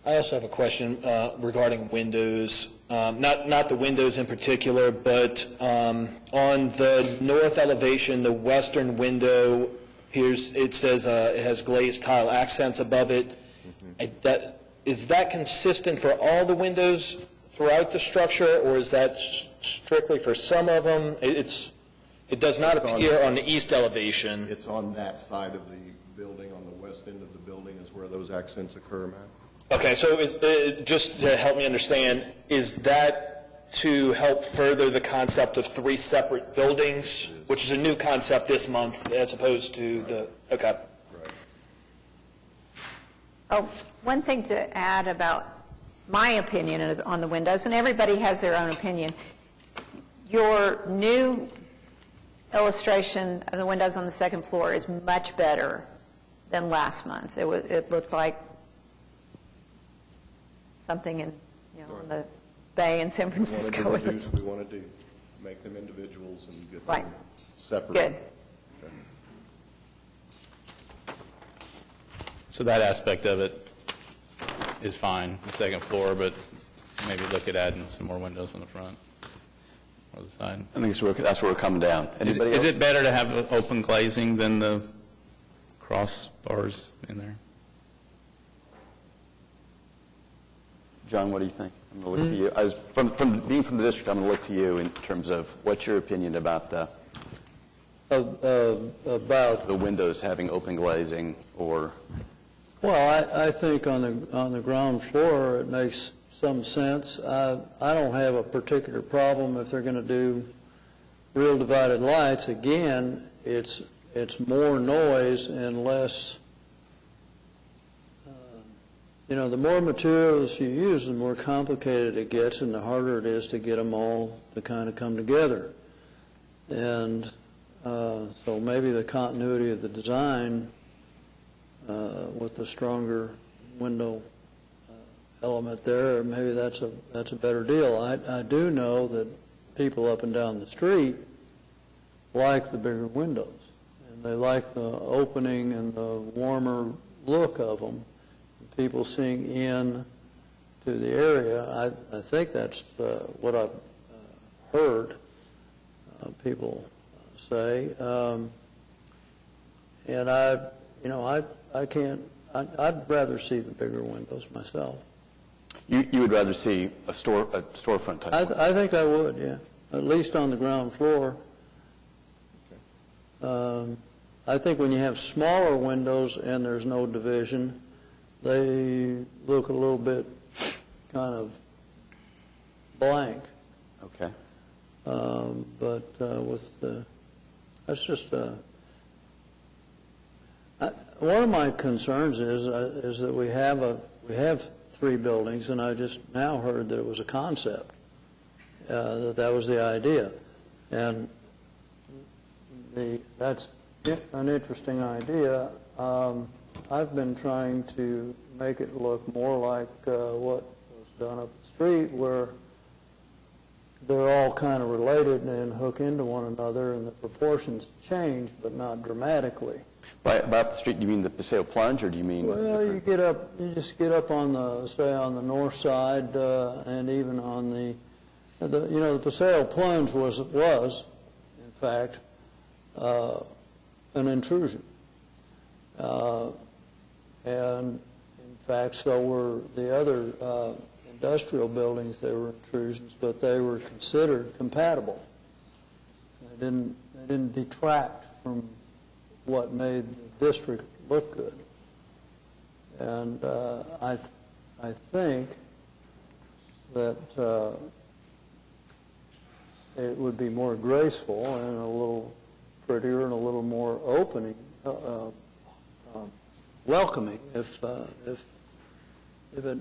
I also have a question regarding windows, not the windows in particular, but on the north elevation, the western window appears, it says it has glazed tile accents above it. Is that consistent for all the windows throughout the structure, or is that strictly for some of them? It does not appear on the east elevation. it's on that side of the building, on the west end of the building is where those accents occur, Matt. Okay, so just to help me understand, is that to help further the concept of three separate buildings, which is a new concept this month as opposed to the, okay. Right. oh, one thing to add about my opinion on the windows, and everybody has their own opinion. Your new illustration of the windows on the second floor is much better than last month's. It looked like something in, on the bay in San Francisco. One of the reduce we want to do, make them individuals and get Right. them separate. Good. Okay. So that aspect of it is fine, the second floor, but maybe look at adding some more windows on the front or the side. I think that's where we're coming down. Is Anybody else? it better to have open glazing than the crossbars in there? John, what do you think? I'm going to look to you. As being from the district, I'm going to look to you in terms of what's your opinion about the About, windows having open glazing or... well, I think on the ground floor, it makes some sense. I don't have a particular problem if they're going to do real divided lights. Again, it's more noise and less, the more materials you use, the more complicated it gets and the harder it is to get them all to kind of come together. And so maybe the continuity of the design with the stronger window element there, maybe that's a better deal. I do know that people up and down the street like the bigger windows, and they like the opening and the warmer look of them. People seeing in to the area, I think that's what I've heard people say. And I can't, I'd rather see the bigger windows myself. You would rather see a storefront type? I think I would, yeah, at least on the ground floor. I think when you have smaller windows and there's no division, they look a little bit kind of blank. Okay. But that's just one of my concerns is that we have 3 buildings, and I just now heard that it was a concept, that was the idea, and that's an interesting idea. I've been trying to make it look more like what was done up the street, where they're all kind of related and hook into one another, and the proportions change, but not dramatically. By up the street, do you mean the Paseo Plunge, or do you mean? Well, you just get up on the, say, on the north side, and even on the Paseo Plunge was in fact an intrusion, and in fact, so were the other industrial buildings. They were intrusions, but they were considered compatible. They didn't detract from what made the district look good. And I think that it would be more graceful and a little prettier and a little more opening, welcoming if it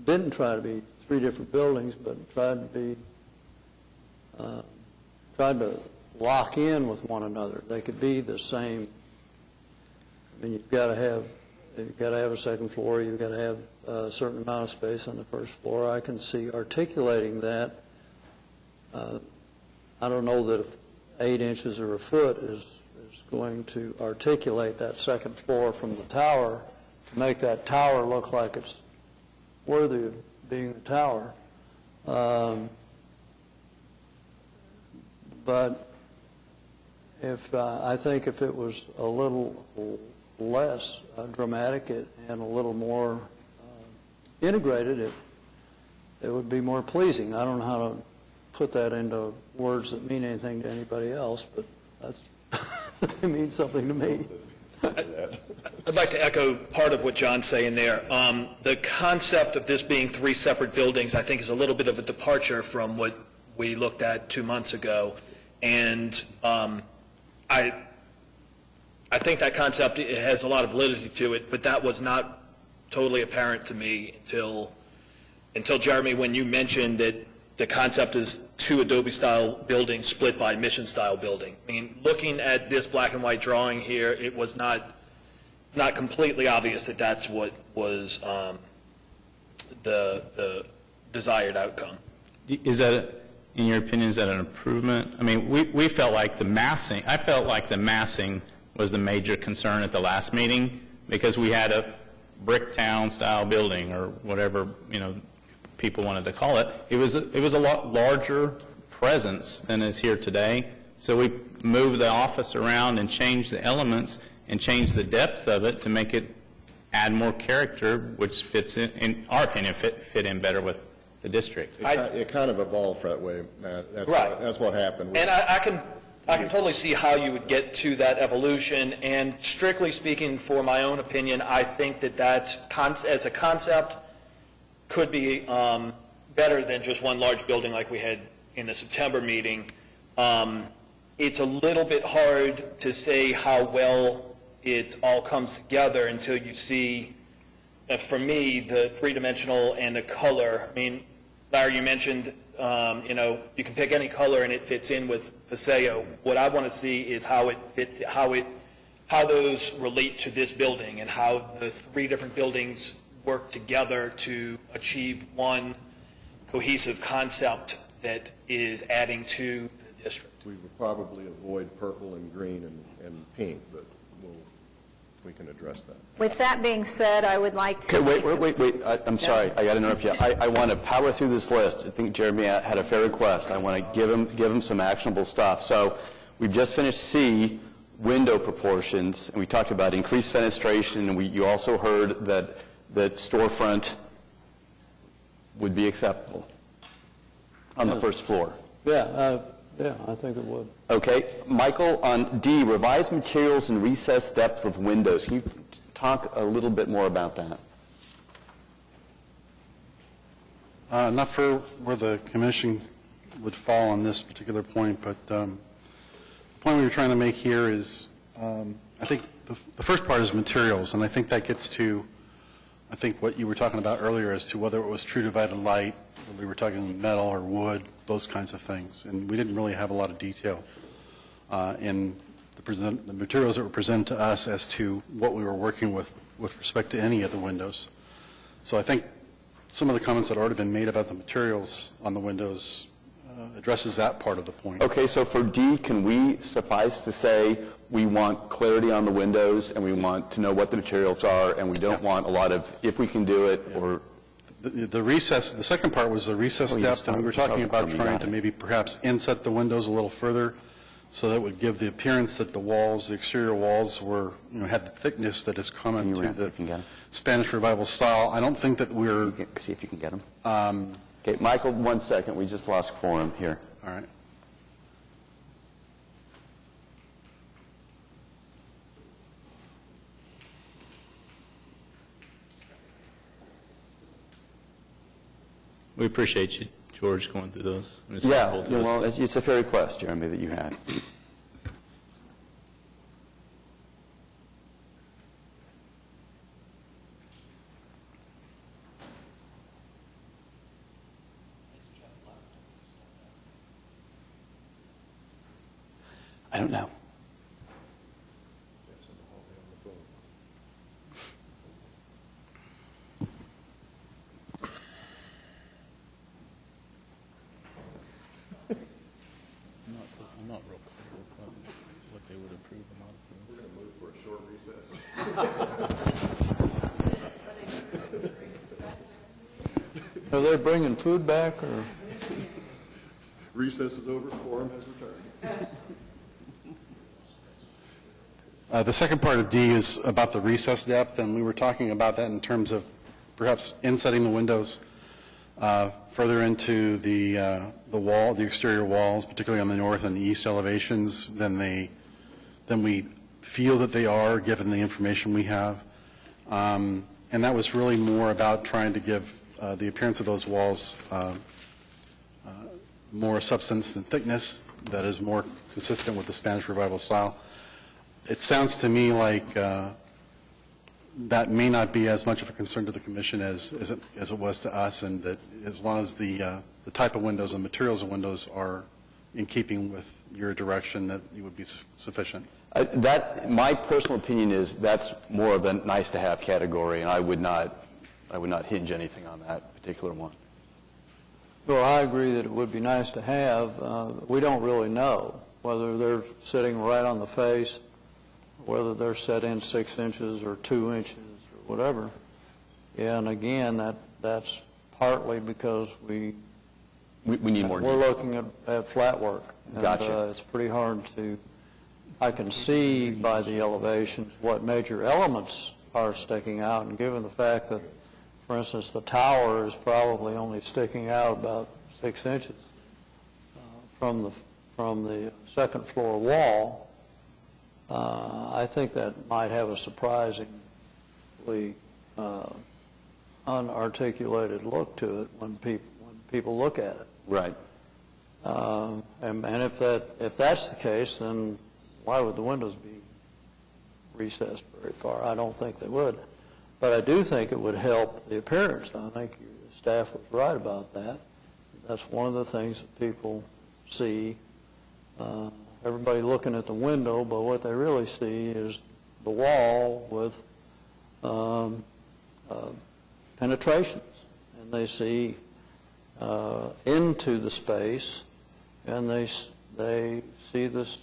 didn't try to be 3 different buildings, but tried to lock in with one another. They could be the same. I mean, you've got to have a second floor. You've got to have a certain amount of space on the first floor. I can see articulating that. I don't know that if 8 inches or a foot is going to articulate that second floor from the tower to make that tower look like it's worthy of being a tower. But I think if it was a little less dramatic and a little more integrated, it would be more pleasing. I don't know how to put that into words that mean anything to anybody else, but it means something to me. I'd like to echo part of what John's saying there. The concept of this being 3 separate buildings, I think, is a little bit of a departure from what we looked at 2 months ago. And I think that concept has a lot of validity to it, but that was not totally apparent to me until Jeremy, when you mentioned that the concept is 2 Adobe-style buildings split by Mission-style building. I mean, looking at this black and white drawing here, it was not completely obvious that that's what was the desired outcome. Is that, in your opinion, is that an improvement? I mean, we felt like the massing, I felt like the massing was the major concern at the last meeting, because we had a brick town style building, or whatever, people wanted to call it. It was a lot larger presence than is here today. So we moved the office around and changed the elements and changed the depth of it to make it add more character, which fits in our opinion, fit in better with the district. It kind of evolved that way, Matt. That's what happened. And I can totally see how you would get to that evolution, and strictly speaking, for my own opinion, I think that as a concept could be better than just one large building like we had in the September meeting. It's a little bit hard to say how well it all comes together until you see, for me, the 3-dimensional and the color. I mean, Larry, you mentioned, you can pick any color and it fits in with Paseo. What I want to see is how it fits, how those relate to this building, and how the 3 different buildings work together to achieve one cohesive concept that is adding to the district. We would probably avoid purple and green and pink, but we can address that. With that being said, I would like to... Okay, wait. I'm sorry. I got to interrupt you. I want to power through this list. I think Jeremy had a fair request. I want to give him some actionable stuff. So We've just finished C, window proportions, and we talked about increased fenestration, and you also heard that storefront would be acceptable on the first floor. Yeah, I think it would. Okay, Michael, on D, revised materials and recessed depth of windows. Can you talk a little bit more about that? Not for where the commission would fall on this particular point, but the point we were trying to make here is, I think the first part is materials, and I think that gets to, I think what you were talking about earlier as to whether it was true divided light, whether we were talking metal or wood, those kinds of things. And we didn't really have a lot of detail in the materials that were presented to us as to what we were working with respect to any of the windows. So I think some of the comments that had already been made about the materials on the windows addresses that part of the point. Okay, so for D, can we suffice to say we want clarity on the windows and we want to know what the materials are and we don't want a lot of if we can do it or... The recess, the second part was the recess depth, and we were talking about trying to maybe perhaps inset the windows a little further so that it would give the appearance that the walls, the exterior walls were, had the thickness that is common to the Spanish Revival style. I don't think that we're... See if you can get them. Okay, Michael, 1 second. We just lost quorum here. All right. We appreciate you, George, going through those. It's Yeah, helpful to us. well, it's a fair request, Jeremy, that you had. I don't know. I'm not real clear what they would approve or not approve. We're going to move for a short recess. Are they bringing food back, or? Recess is over, quorum has returned. The second part of D is about the recess depth, and we were talking about that in terms of perhaps insetting the windows further into the wall, the exterior walls, particularly on the north and the east elevations, than we feel that they are, given the information we have. And that was really more about trying to give the appearance of those walls more substance than thickness that is more consistent with the Spanish Revival style. It sounds to me like that may not be as much of a concern to the commission as it was to us, and that as long as the type of windows and materials of windows are in keeping with your direction, that you would be sufficient. My personal opinion is that's more of a nice-to-have category, and I would not hinge anything on that particular one. Well, I agree that it would be nice to have. We don't really know whether they're sitting right on the face, whether they're set in 6 inches or 2 inches or whatever. And again, that's partly because we need more we're detail. looking at flat work. And, Gotcha. it's pretty hard to, I can see by the elevations what major elements are sticking out, and given the fact that, for instance, the tower is probably only sticking out about 6 inches from the second floor wall, I think that might have a surprisingly unarticulated look to it when people look at it. Right. And if that's the case, then why would the windows be recessed very far? I don't think they would. But I do think it would help the appearance. I think your staff was right about that. That's one of the things that people see. Everybody looking at the window, but what they really see is the wall with penetrations. And they see into the space, and they see this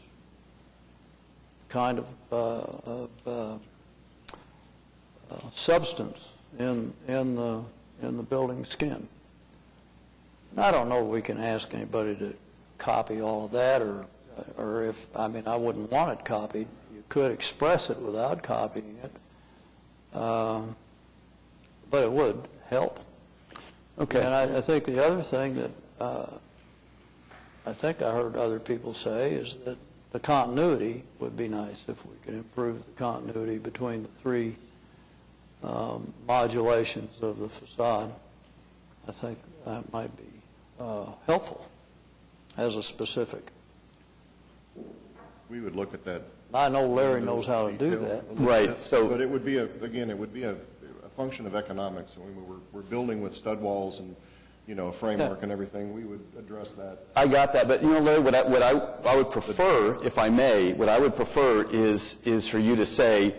kind of substance in the building skin. And I don't know if we can ask anybody to copy all of that or or if, I mean, I wouldn't want it copied. You could express it without copying it, but it would help. Okay. And I think the other thing that I think I heard other people say is that the continuity would be nice if we could improve the continuity between the three modulations of the facade. I think that might be helpful as a specific. We would look at that. I know Larry knows how to do detail that. a little Right, bit, so- But it would be, again, it would be a function of economics. I mean, we're building with stud walls and, a framework and everything. We would address that. I got that, but Larry, what I would prefer, if I may, what I would prefer is for you to say,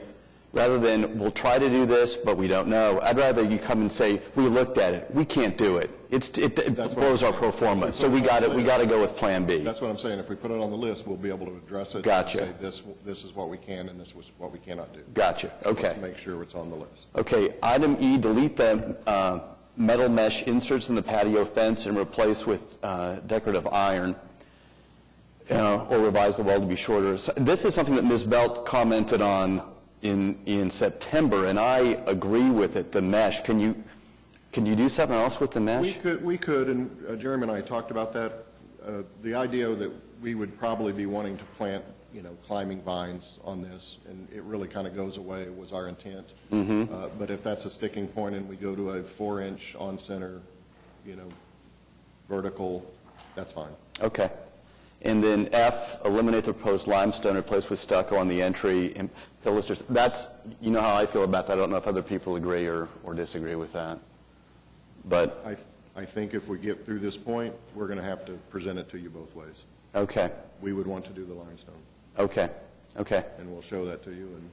rather than we'll try to do this, but we don't know. I'd rather you come and say, we looked at it, we can't do it. It blows our pro forma, so we got to go with Plan B. That's what I'm saying. If we put it on the list, we'll be able to address it. Gotcha. And say, this is what we can and this was what we cannot do. Gotcha, okay. Let's make sure it's on the list. Okay, item E, delete the metal mesh inserts in the patio fence and replace with decorative iron, or revise the wall to be shorter. So this is something that Ms. Belt commented on in September, and I agree with it, the mesh. Can you do something else with the mesh? We could, and Jeremy and I talked about that. The idea that we would probably be wanting to plant, climbing vines on this, and it really kind of goes away was our intent. But if that's a sticking point and we go to a 4-inch on-center, vertical, that's fine. Okay. And then F, eliminate the proposed limestone, replace with stucco on the entry and pilasters. That's, how I feel about that. I don't know if other people agree or disagree with that. But, I think if we get through this point, we're going to have to present it to you both ways. okay, We would want to do the limestone, okay, and we'll show that to you and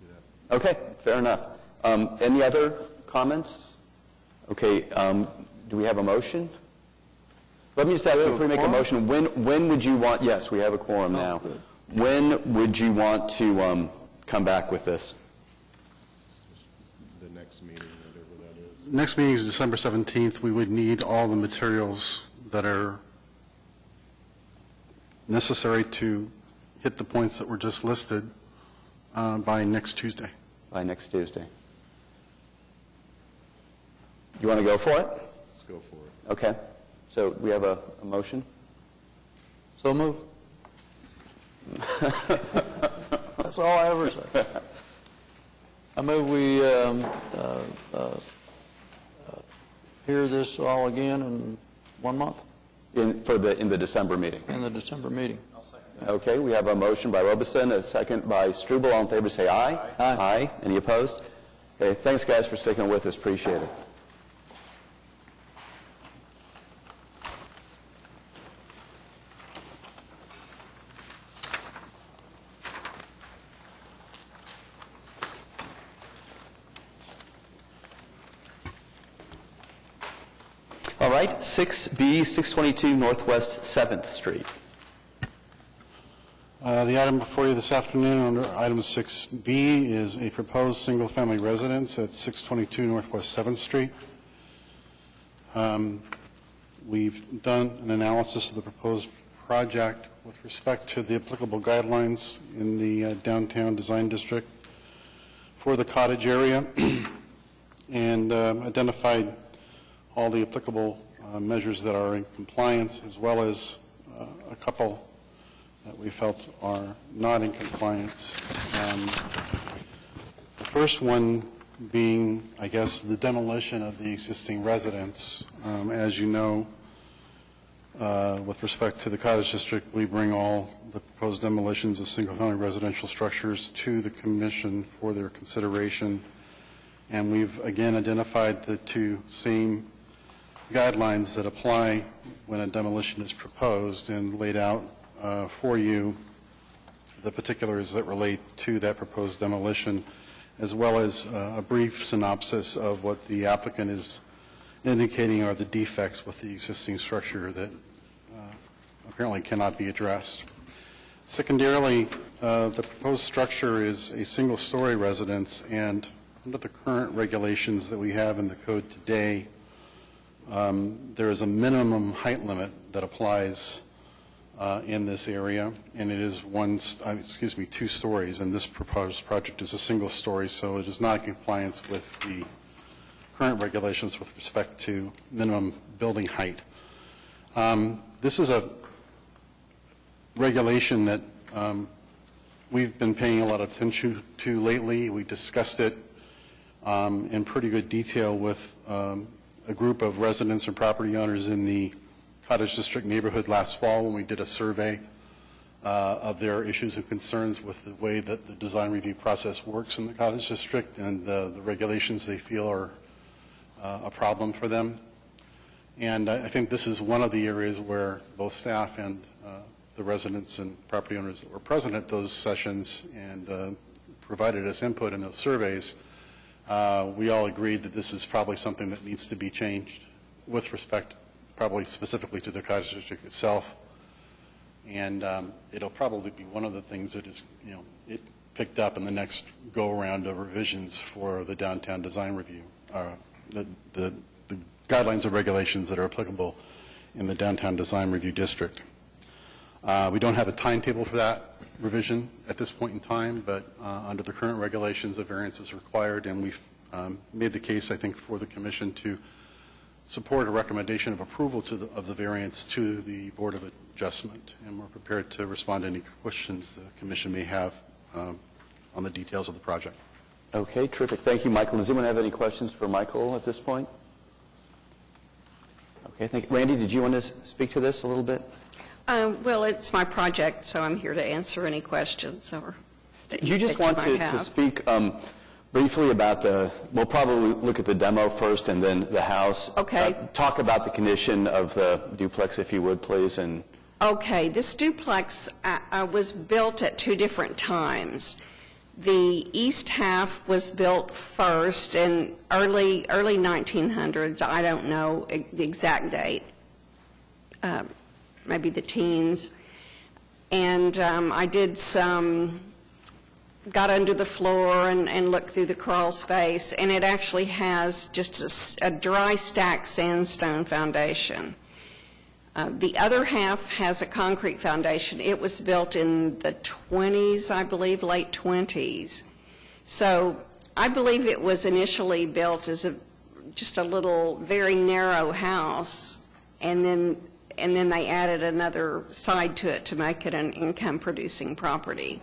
do that. okay, fair enough. Any other comments? Okay, do we have a motion? Let me just ask you, if we make a motion, when would you want, yes, we have a quorum now. When would you want to come back with this? The next meeting, whatever that is. Next meeting is December 17th. We would need all the materials that are necessary to hit the points that were just listed by next Tuesday. By next Tuesday. You want to go for it? Let's go for it. Okay. So we have a motion? So move. That's all I ever say. I move we hear this all again in 1 month, In the December meeting? in the December meeting. Okay, we have a motion by Robeson, a second by Struble. All in favor, say aye. Aye. Aye. Any opposed? Okay, thanks, guys, for sticking with us. Appreciate it. All right, 6B, 622 Northwest 7th Street. The item before you this afternoon under item 6B is a proposed single-family residence at 622 Northwest 7th Street. We've done an analysis of the proposed project with respect to the applicable guidelines in the downtown design district for the cottage area and identified all the applicable measures that are in compliance, as well as a couple that we felt are not in compliance. The first one being, I guess, the demolition of the existing residence. As you know, with respect to the cottage district, we bring all the proposed demolitions of single-family residential structures to the commission for their consideration. And we've again identified the two same guidelines that apply when a demolition is proposed and laid out for you the particulars that relate to that proposed demolition, as well as a brief synopsis of what the applicant is indicating are the defects with the existing structure that apparently cannot be addressed. Secondarily, the proposed structure is a single-story residence, and under the current regulations that we have in the code today, there is a minimum height limit that applies in this area, and it is 2 stories, and this proposed project is a single story, so it is not in compliance with the current regulations with respect to minimum building height. This is a regulation that we've been paying a lot of attention to lately. We discussed it in pretty good detail with a group of residents and property owners in the Cottage District neighborhood last fall when we did a survey of their issues and concerns with the way that the design review process works in the Cottage District and the regulations they feel are a problem for them. And I think this is one of the areas where both staff and the residents and property owners that were present at those sessions and provided us input in those surveys, we all agreed that this is probably something that needs to be changed with respect, probably specifically to the Cottage District itself. And it'll probably be one of the things that is, it picked up in the next go-around of revisions for the downtown design review, the guidelines and regulations that are applicable in the downtown design review district. We don't have a timetable for that revision at this point in time, but under the current regulations, a variance is required, and we've made the case, I think, for the Commission to support a recommendation of approval of the variance to the Board of Adjustment, and we're prepared to respond to any questions the Commission may have on the details of the project. Okay, terrific. Thank you, Michael. Does anyone have any questions for Michael at this point? Okay, thank you. Randy, did you want to speak to this a little bit? Well, it's my project, so I'm here to answer any questions or that You just want to speak briefly about we'll probably look at the demo first and then the house. Okay. Talk about the condition of the duplex, if you would, please. Okay, this duplex was built at 2 different times. The east half was built first in early 1900s. I don't know the exact date. Maybe the teens. And I did got under the floor and looked through the crawl space, and it actually has just a dry stacked sandstone foundation. The other half has a concrete foundation. It was built in the 20s, I believe, late 20s. So I believe it was initially built as just a little, very narrow house, and then they added another side to it to make it an income-producing property.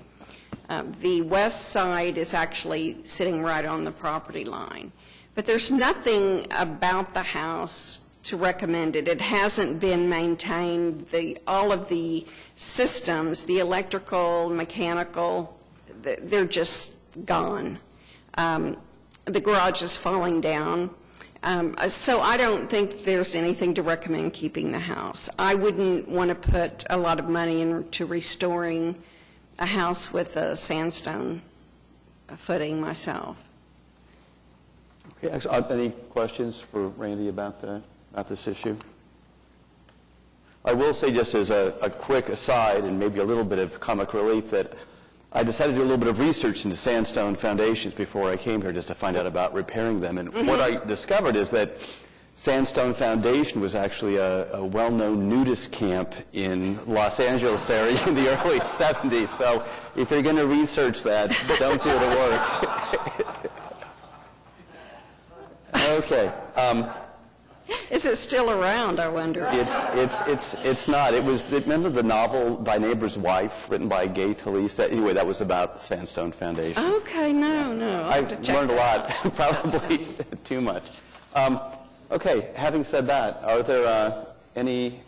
The west side is actually sitting right on the property line. But there's nothing about the house to recommend it. It hasn't been maintained. All of the systems, the electrical, mechanical, they're just gone. The garage is falling down. So I don't think there's anything to recommend keeping the house. I wouldn't want to put a lot of money into restoring a house with a sandstone footing myself. Okay, excellent. Any questions for Randy about this issue? I will say, just as a quick aside and maybe a little bit of comic relief, that I decided to do a little bit of research into sandstone foundations before I came here just to find out about repairing them. And what I discovered is that Sandstone Foundation was actually a well-known nudist camp in Los Angeles area in the early 70s. So if you're going to research that, don't do it at work. Okay. Is it still around, I wonder? It's not. It was, remember the novel Thy Neighbor's Wife, written by Gay Talese? Anyway, that was about the Sandstone Foundation. Okay, no. I've learned a lot, probably too much. Okay, having said that, are there any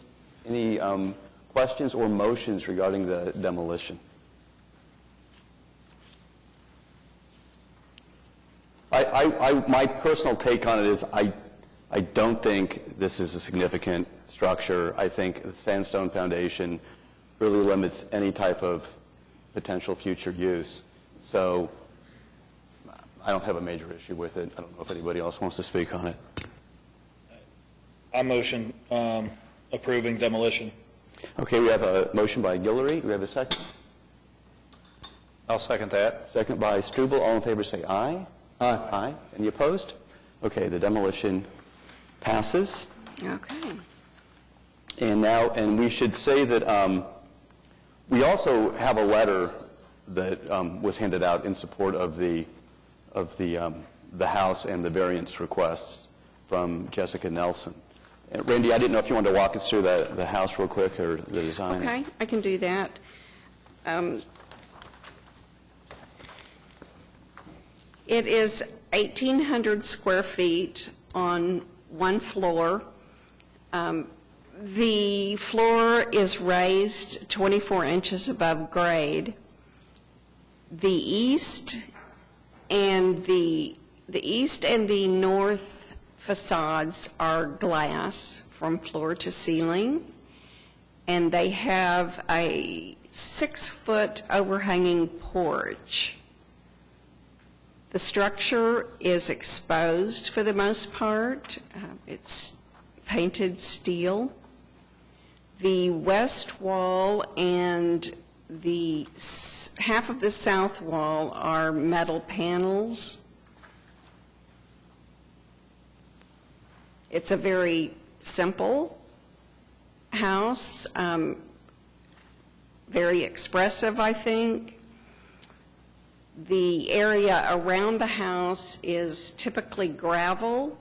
questions or motions regarding the demolition? My personal take on it is I don't think this is a significant structure. I think the Sandstone Foundation really limits any type of potential future use. So I don't have a major issue with it. I don't know if anybody else wants to speak on it. I motion approving demolition. Okay, we have a motion by Guillory. Do we have a second? I'll second that. Second by Struble. All in favor say aye. Aye. Aye. Any opposed? Okay, the demolition passes. Okay. And we should say that We also have a letter that was handed out in support of the house and the variance requests from Jessica Nelson. Randy, I didn't know if you wanted to walk us through the house real quick or the design. Okay, I can do that. It is 1,800 square feet on one floor. The floor is raised 24 inches above grade. The east and the north facades are glass from floor to ceiling, and they have a 6-foot overhanging porch. The structure is exposed for the most part. It's painted steel. The west wall and the half of the south wall are metal panels. It's a very simple house, very expressive, I think. The area around the house is typically gravel.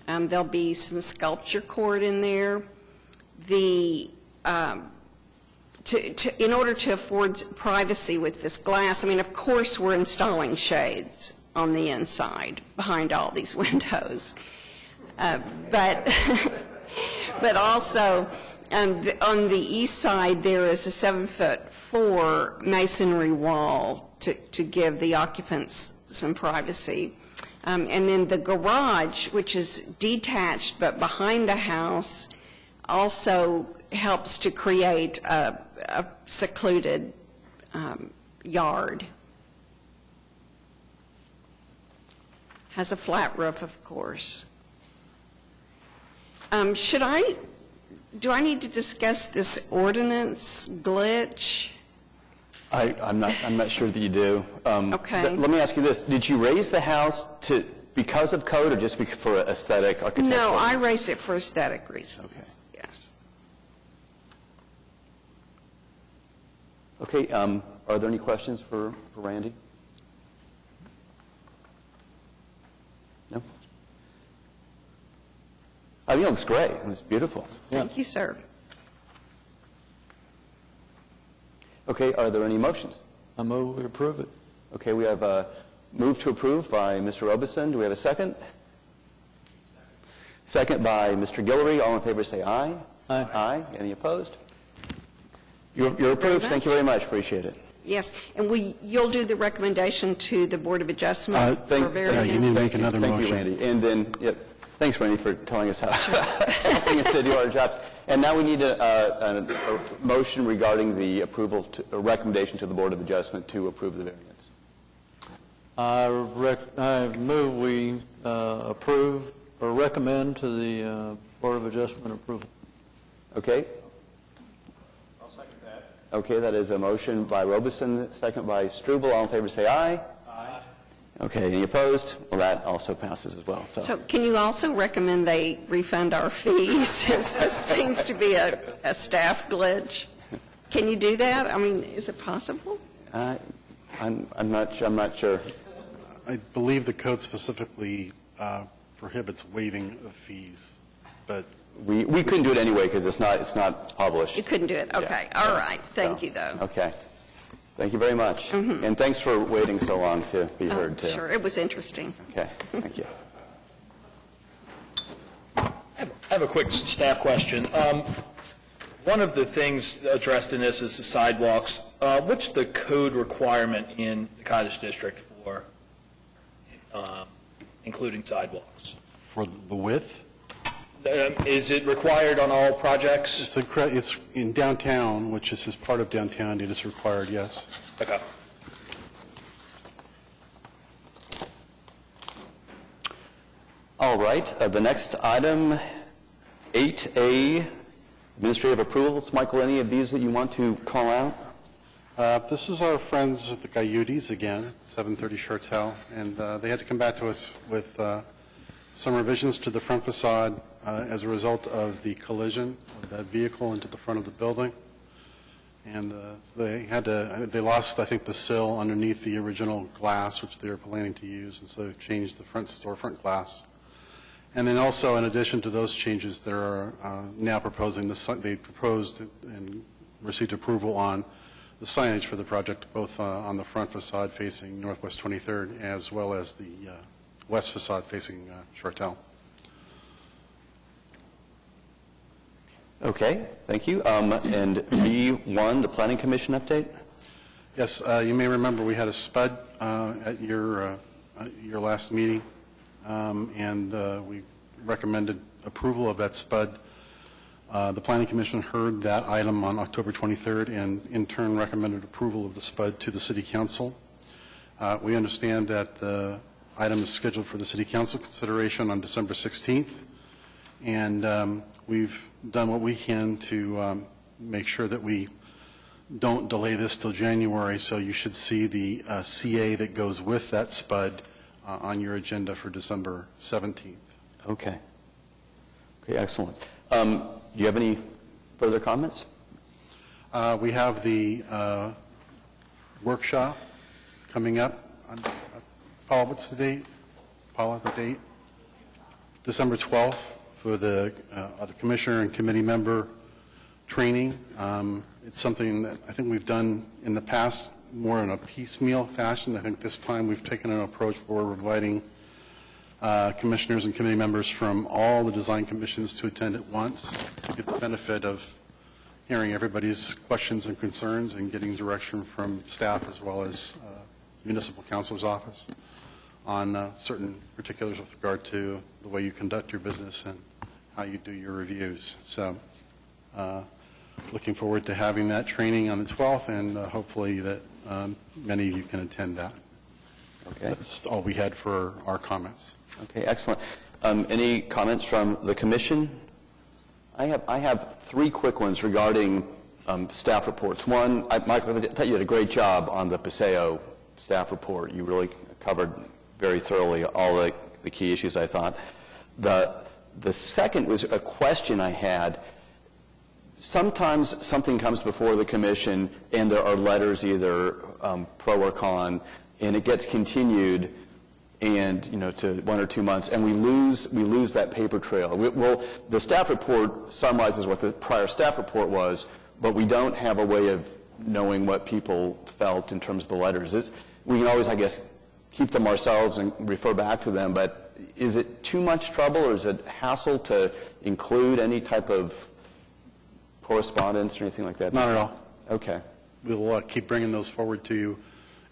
There'll be some sculpture cord in there. In order to afford privacy with this glass, I mean, of course, we're installing shades on the inside behind all these windows. But also, on the east side, there is a 7'4" masonry wall to give the occupants some privacy. And then the garage, which is detached but behind the house, also helps to create a secluded yard. Has a flat roof, of course. Do I need to discuss this ordinance glitch? I'm not sure that you do. Okay. Let me ask you this. Did you raise the house because of code or just for aesthetic, architectural? No, I raised it for aesthetic reasons. Okay. Yes. Okay, are there any questions for Randy? No? I think it looks great. It's beautiful. Thank you, sir. Okay, are there any motions? I move we approve it. Okay, we have a move to approve by Mr. Robeson. Do we have a second? Second by Mr. Guillory. All in favor say aye. Aye. Aye. Any opposed? You're approved. Thank you very much. Appreciate it. Yes, and you'll do the recommendation to the Board of Adjustment for you variance? need to make another Thank motion. you, Randy. And then, thanks, Randy, for telling us how, helping us to do our jobs. And now we need a motion regarding the approval, a recommendation to the Board of Adjustment to approve the variance. I move we approve or recommend to the Board of Adjustment approval. Okay? I'll second that. Okay, that is a motion by Robeson, second by Struble. All in favor say aye. Aye. Okay, any opposed? Well, that also passes as well. So can you also recommend they refund our fees, since this seems to be a staff glitch? Can you do that? I mean, is it possible? I'm not sure. I believe the code specifically prohibits waiving of fees, but We couldn't do it anyway because it's not published. You couldn't do it? Okay, Yeah. all right. Thank you, though. Okay. Thank you very much. And thanks for waiting so long to be heard, too. Sure, it was interesting. Okay, thank you. I have a quick staff question. One of the things addressed in this is the sidewalks. What's the code requirement in the Cottage District for including sidewalks? for the width, Is it required on all projects? it's in downtown, which is part of downtown, it is required, yes. Okay. All right, the next item, 8A, administrative approvals. Michael, any of these that you want to call out? This is our friends at the Coyotes again, 730 Chartel, and they had to come back to us with some revisions to the front facade as a result of the collision of that vehicle into the front of the building. And they lost, I think, the sill underneath the original glass, which they were planning to use, and so they've changed the front storefront glass. And then also, in addition to those changes, they are now proposing, they proposed and received approval on the signage for the project, both on the front facade facing Northwest 23rd, as well as the west facade facing Chartel. Okay, thank you. And B1, the Planning Commission update? Yes, you may remember we had a SPUD at your last meeting, and we recommended approval of that SPUD. The Planning Commission heard that item on October 23rd and in turn recommended approval of the SPUD to the City Council. We understand that the item is scheduled for the City Council consideration on December 16th, and we've done what we can to make sure that we don't delay this till January, so you should see the CA that goes with that SPUD on your agenda for December 17th. Okay. Okay, excellent. Do you have any further comments? We have the workshop coming up. Paul, what's the date? Paula, the date? December 12th for the commissioner and committee member training. It's something that I think we've done in the past more in a piecemeal fashion. I think this time we've taken an approach where we're inviting commissioners and committee members from all the design commissions to attend at once to get the benefit of hearing everybody's questions and concerns and getting direction from staff as well as municipal counselor's office on certain particulars with regard to the way you conduct your business and how you do your reviews. So looking forward to having that training on the 12th, and hopefully that many of you can attend that. Okay. That's all we had for our comments. Okay, excellent. Any comments from the commission? I have three quick ones regarding staff reports. One, Michael, I thought you did a great job on the Paseo staff report. You really covered very thoroughly all the key issues, I thought. The second was a question I had. Sometimes something comes before the commission and there are letters either pro or con, and it gets continued and to 1 or 2 months, and we lose that paper trail. Well, the staff report summarizes what the prior staff report was, but we don't have a way of knowing what people felt in terms of the letters. We can always, I guess, keep them ourselves and refer back to them, but is it too much trouble or is it hassle to include any type of correspondence or anything like that? Not at all. Okay. We'll keep bringing those forward to you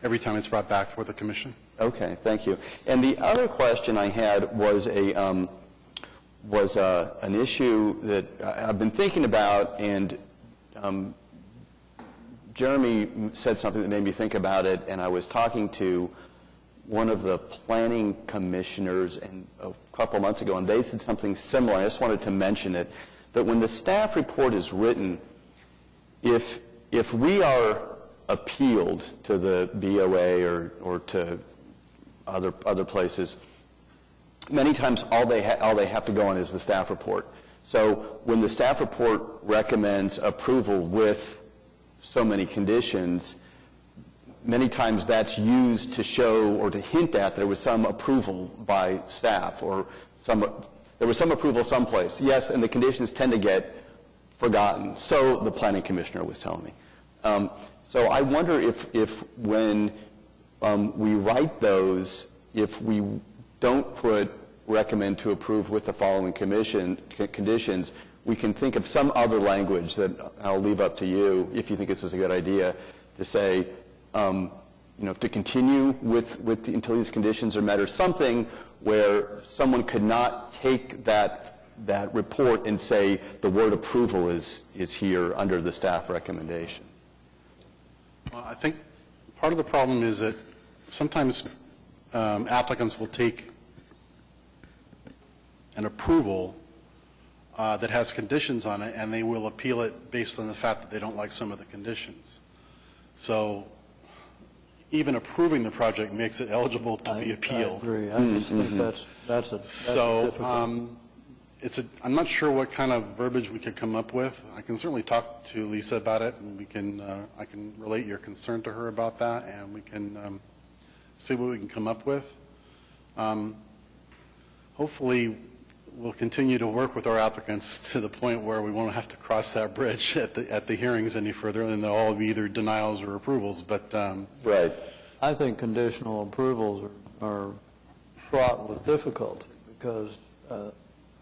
every time it's brought back for the commission. Okay, thank you. And the other question I had was an issue that I've been thinking about, and Jeremy said something that made me think about it, and I was talking to one of the planning commissioners a couple months ago, and they said something similar. I just wanted to mention it, that when the staff report is written, if we are appealed to the BOA or to other places, many times all they have to go on is the staff report. So when the staff report recommends approval with so many conditions, many times that's used to show or to hint at there was some approval by staff or there was some approval someplace. Yes, and the conditions tend to get forgotten. So the planning commissioner was telling me. So I wonder if when we write those, if we don't put recommend to approve with the following conditions, we can think of some other language that I'll leave up to you if you think this is a good idea to say, to continue until these conditions are met, or something where someone could not take that report and say the word approval is here under the staff recommendation. Well, I think part of the problem is that sometimes applicants will take an approval that has conditions on it, and they will appeal it based on the fact that they don't like some of the conditions. So even approving the project makes it eligible to be appealed. I agree. I just think that's a difficult. I'm not sure what kind of verbiage we could come up with. I can certainly talk to Lisa about it, and I can relate your concern to her about that, and we can see what we can come up with. Hopefully, we'll continue to work with our applicants to the point where we won't have to cross that bridge at the hearings any further, and they'll all be either denials or approvals. But Right. I think conditional approvals are fraught with difficulty because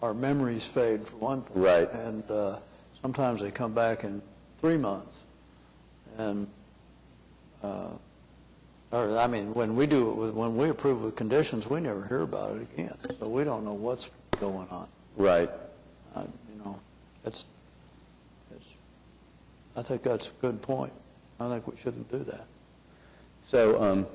our memories fade, for one thing. Right. And sometimes they come back in 3 months. And, when we approve with conditions, we never hear about it again. So we don't know what's going on. Right. I think that's a good point. I think we shouldn't do that. So,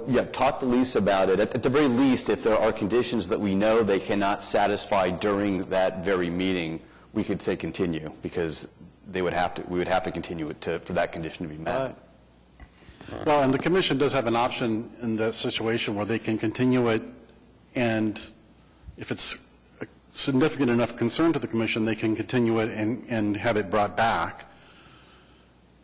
yeah, talk to Lisa about it. At the very least, if there are conditions that we know they cannot satisfy during that very meeting, we could say continue, because we would have to continue it for that condition to be met. Right. well, and the commission does have an option in that situation where they can continue it, and if it's a significant enough concern to the commission, they can continue it and have it brought back.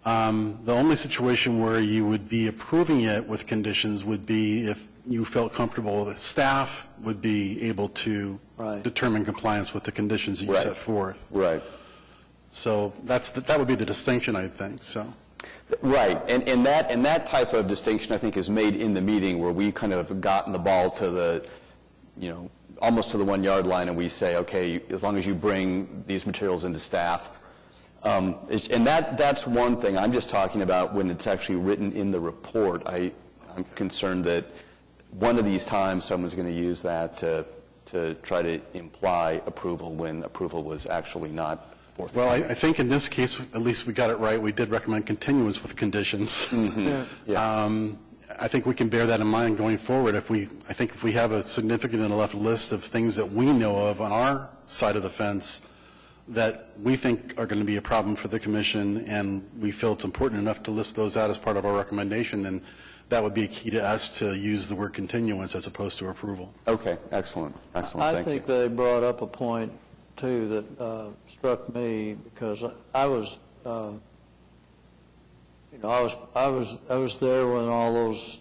The only situation where you would be approving it with conditions would be if you felt comfortable that staff would be able to Right. determine compliance with the conditions that you Right. set forth. Right. So that would be the distinction, I think, so. Right, and that type of distinction, I think, is made in the meeting where we kind of gotten the ball to the, almost to the 1-yard line, and we say, okay, as long as you bring these materials into staff. And that's one thing. I'm just talking about when it's actually written in the report. I'm concerned that one of these times someone's going to use that to try to imply approval when approval was actually not forthcoming. Well, I think in this case, at least we got it right. We did recommend continuance with conditions. Yeah. I think we can bear that in mind going forward. I think if we have a significant enough list of things that we know of on our side of the fence that we think are going to be a problem for the commission, and we feel it's important enough to list those out as part of our recommendation, then that would be a key to us to use the word continuance as opposed to approval. Okay, excellent, excellent, I thank you. think they brought up a point, too, that struck me, because I was there when all those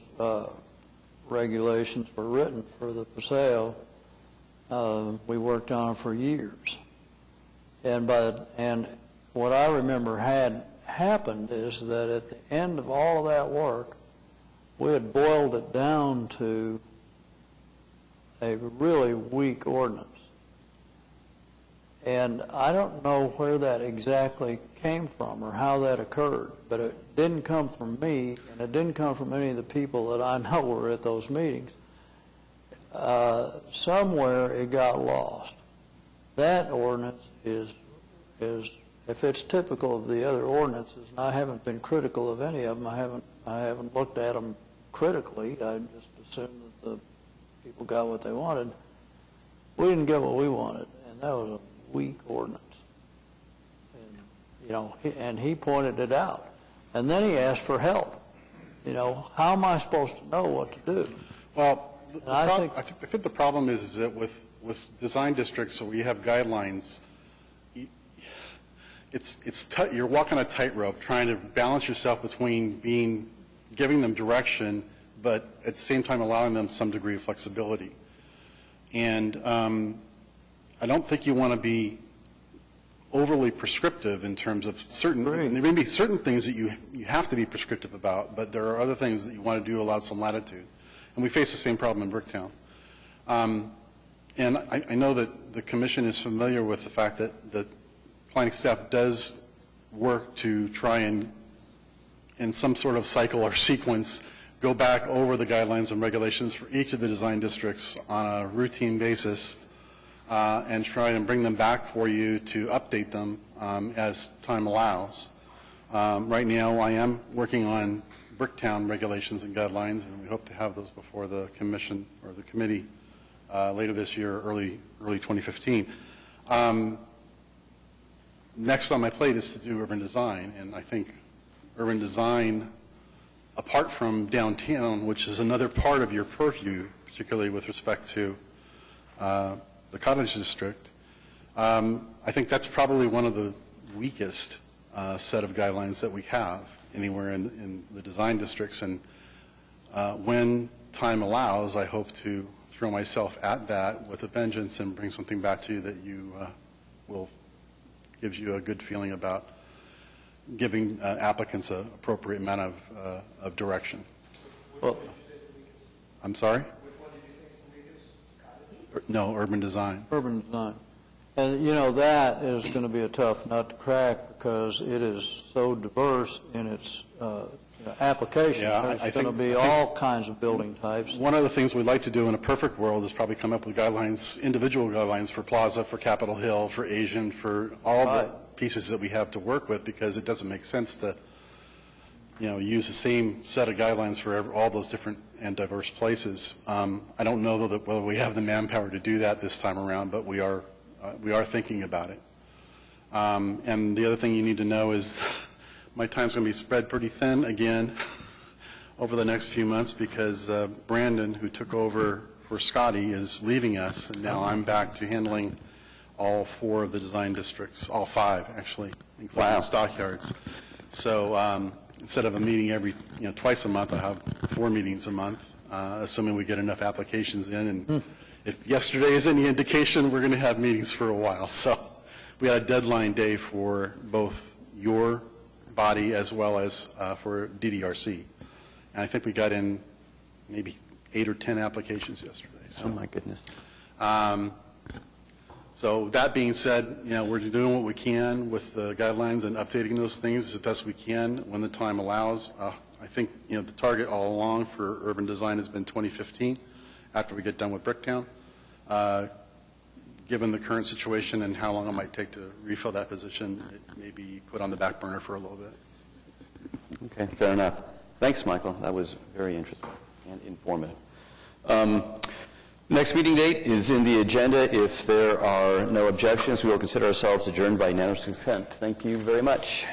regulations were written for the Paseo. We worked on them for years. And what I remember had happened is that at the end of all of that work, we had boiled it down to a really weak ordinance. And I don't know where that exactly came from or how that occurred, but it didn't come from me, and it didn't come from any of the people that I know were at those meetings. Somewhere it got lost. That ordinance is, if it's typical of the other ordinances, and I haven't been critical of any of them, I haven't looked at them critically, I just assumed that the people got what they wanted. We didn't get what we wanted, and that was a weak ordinance. And he pointed it out. And then he asked for help. How am I supposed to know what to do? Well, I I think the problem is that with design districts where you have guidelines, you're walking a tightrope trying to balance yourself between giving them direction, but at the same time allowing them some degree of flexibility. And I don't think you want to be overly prescriptive in terms of certain, there may be certain things that you have to be prescriptive about, but there are other things that you want to do allow some latitude. And we face the same problem in Bricktown. And I know that the commission is familiar with the fact that the planning staff does work to try and, in some sort of cycle or sequence, go back over the guidelines and regulations for each of the design districts on a routine basis and try and bring them back for you to update them as time allows. Right now, I am working on Bricktown regulations and guidelines, and we hope to have those before the commission or the committee later this year, early 2015. Next on my plate is to do urban design, and I think urban design, apart from downtown, which is another part of your purview, particularly with respect to the cottage district. I think that's probably one of the weakest set of guidelines that we have anywhere in the design districts. And when time allows, I hope to throw myself at that with a vengeance and bring something back to you that you gives you a good feeling about giving applicants an appropriate amount of direction. Well, I'm sorry? No, urban design. urban design. And, you know, that is going to be a tough nut to crack because it is so diverse in its application. Yeah, There's I going to think- be all kinds of building types. One of the things we'd like to do in a perfect world is probably come up with guidelines, individual guidelines for Plaza, for Capitol Hill, for Asian, for all the Right. pieces that we have to work with, because it doesn't make sense to, use the same set of guidelines for all those different and diverse places. I don't know though whether we have the manpower to do that this time around, but we are thinking about it. And the other thing you need to know is my time's going to be spread pretty thin again over the next few months because Brandon, who took over for Scotty, is leaving us, and now I'm back to handling all 4 of the design districts, all 5 actually, including Wow. stockyards. So instead of a meeting every, twice a month, I have 4 meetings a month, assuming we get enough applications in. And if yesterday is any indication, we're going to have meetings for a while. So we had a deadline day for both your body as well as for DDRC. And I think we got in maybe 8 or 10 applications yesterday. Oh, my goodness. So that being said, we're doing what we can with the guidelines and updating those things as best we can when the time allows. I think, the target all along for urban design has been 2015, after we get done with Bricktown. Given the current situation and how long it might take to refill that position, it may be put on the back burner for a little bit. Okay, fair enough. Thanks, Michael. That was very interesting and informative. Next meeting date is in the agenda. If there are no objections, we will consider ourselves adjourned by unanimous consent. Thank you very much.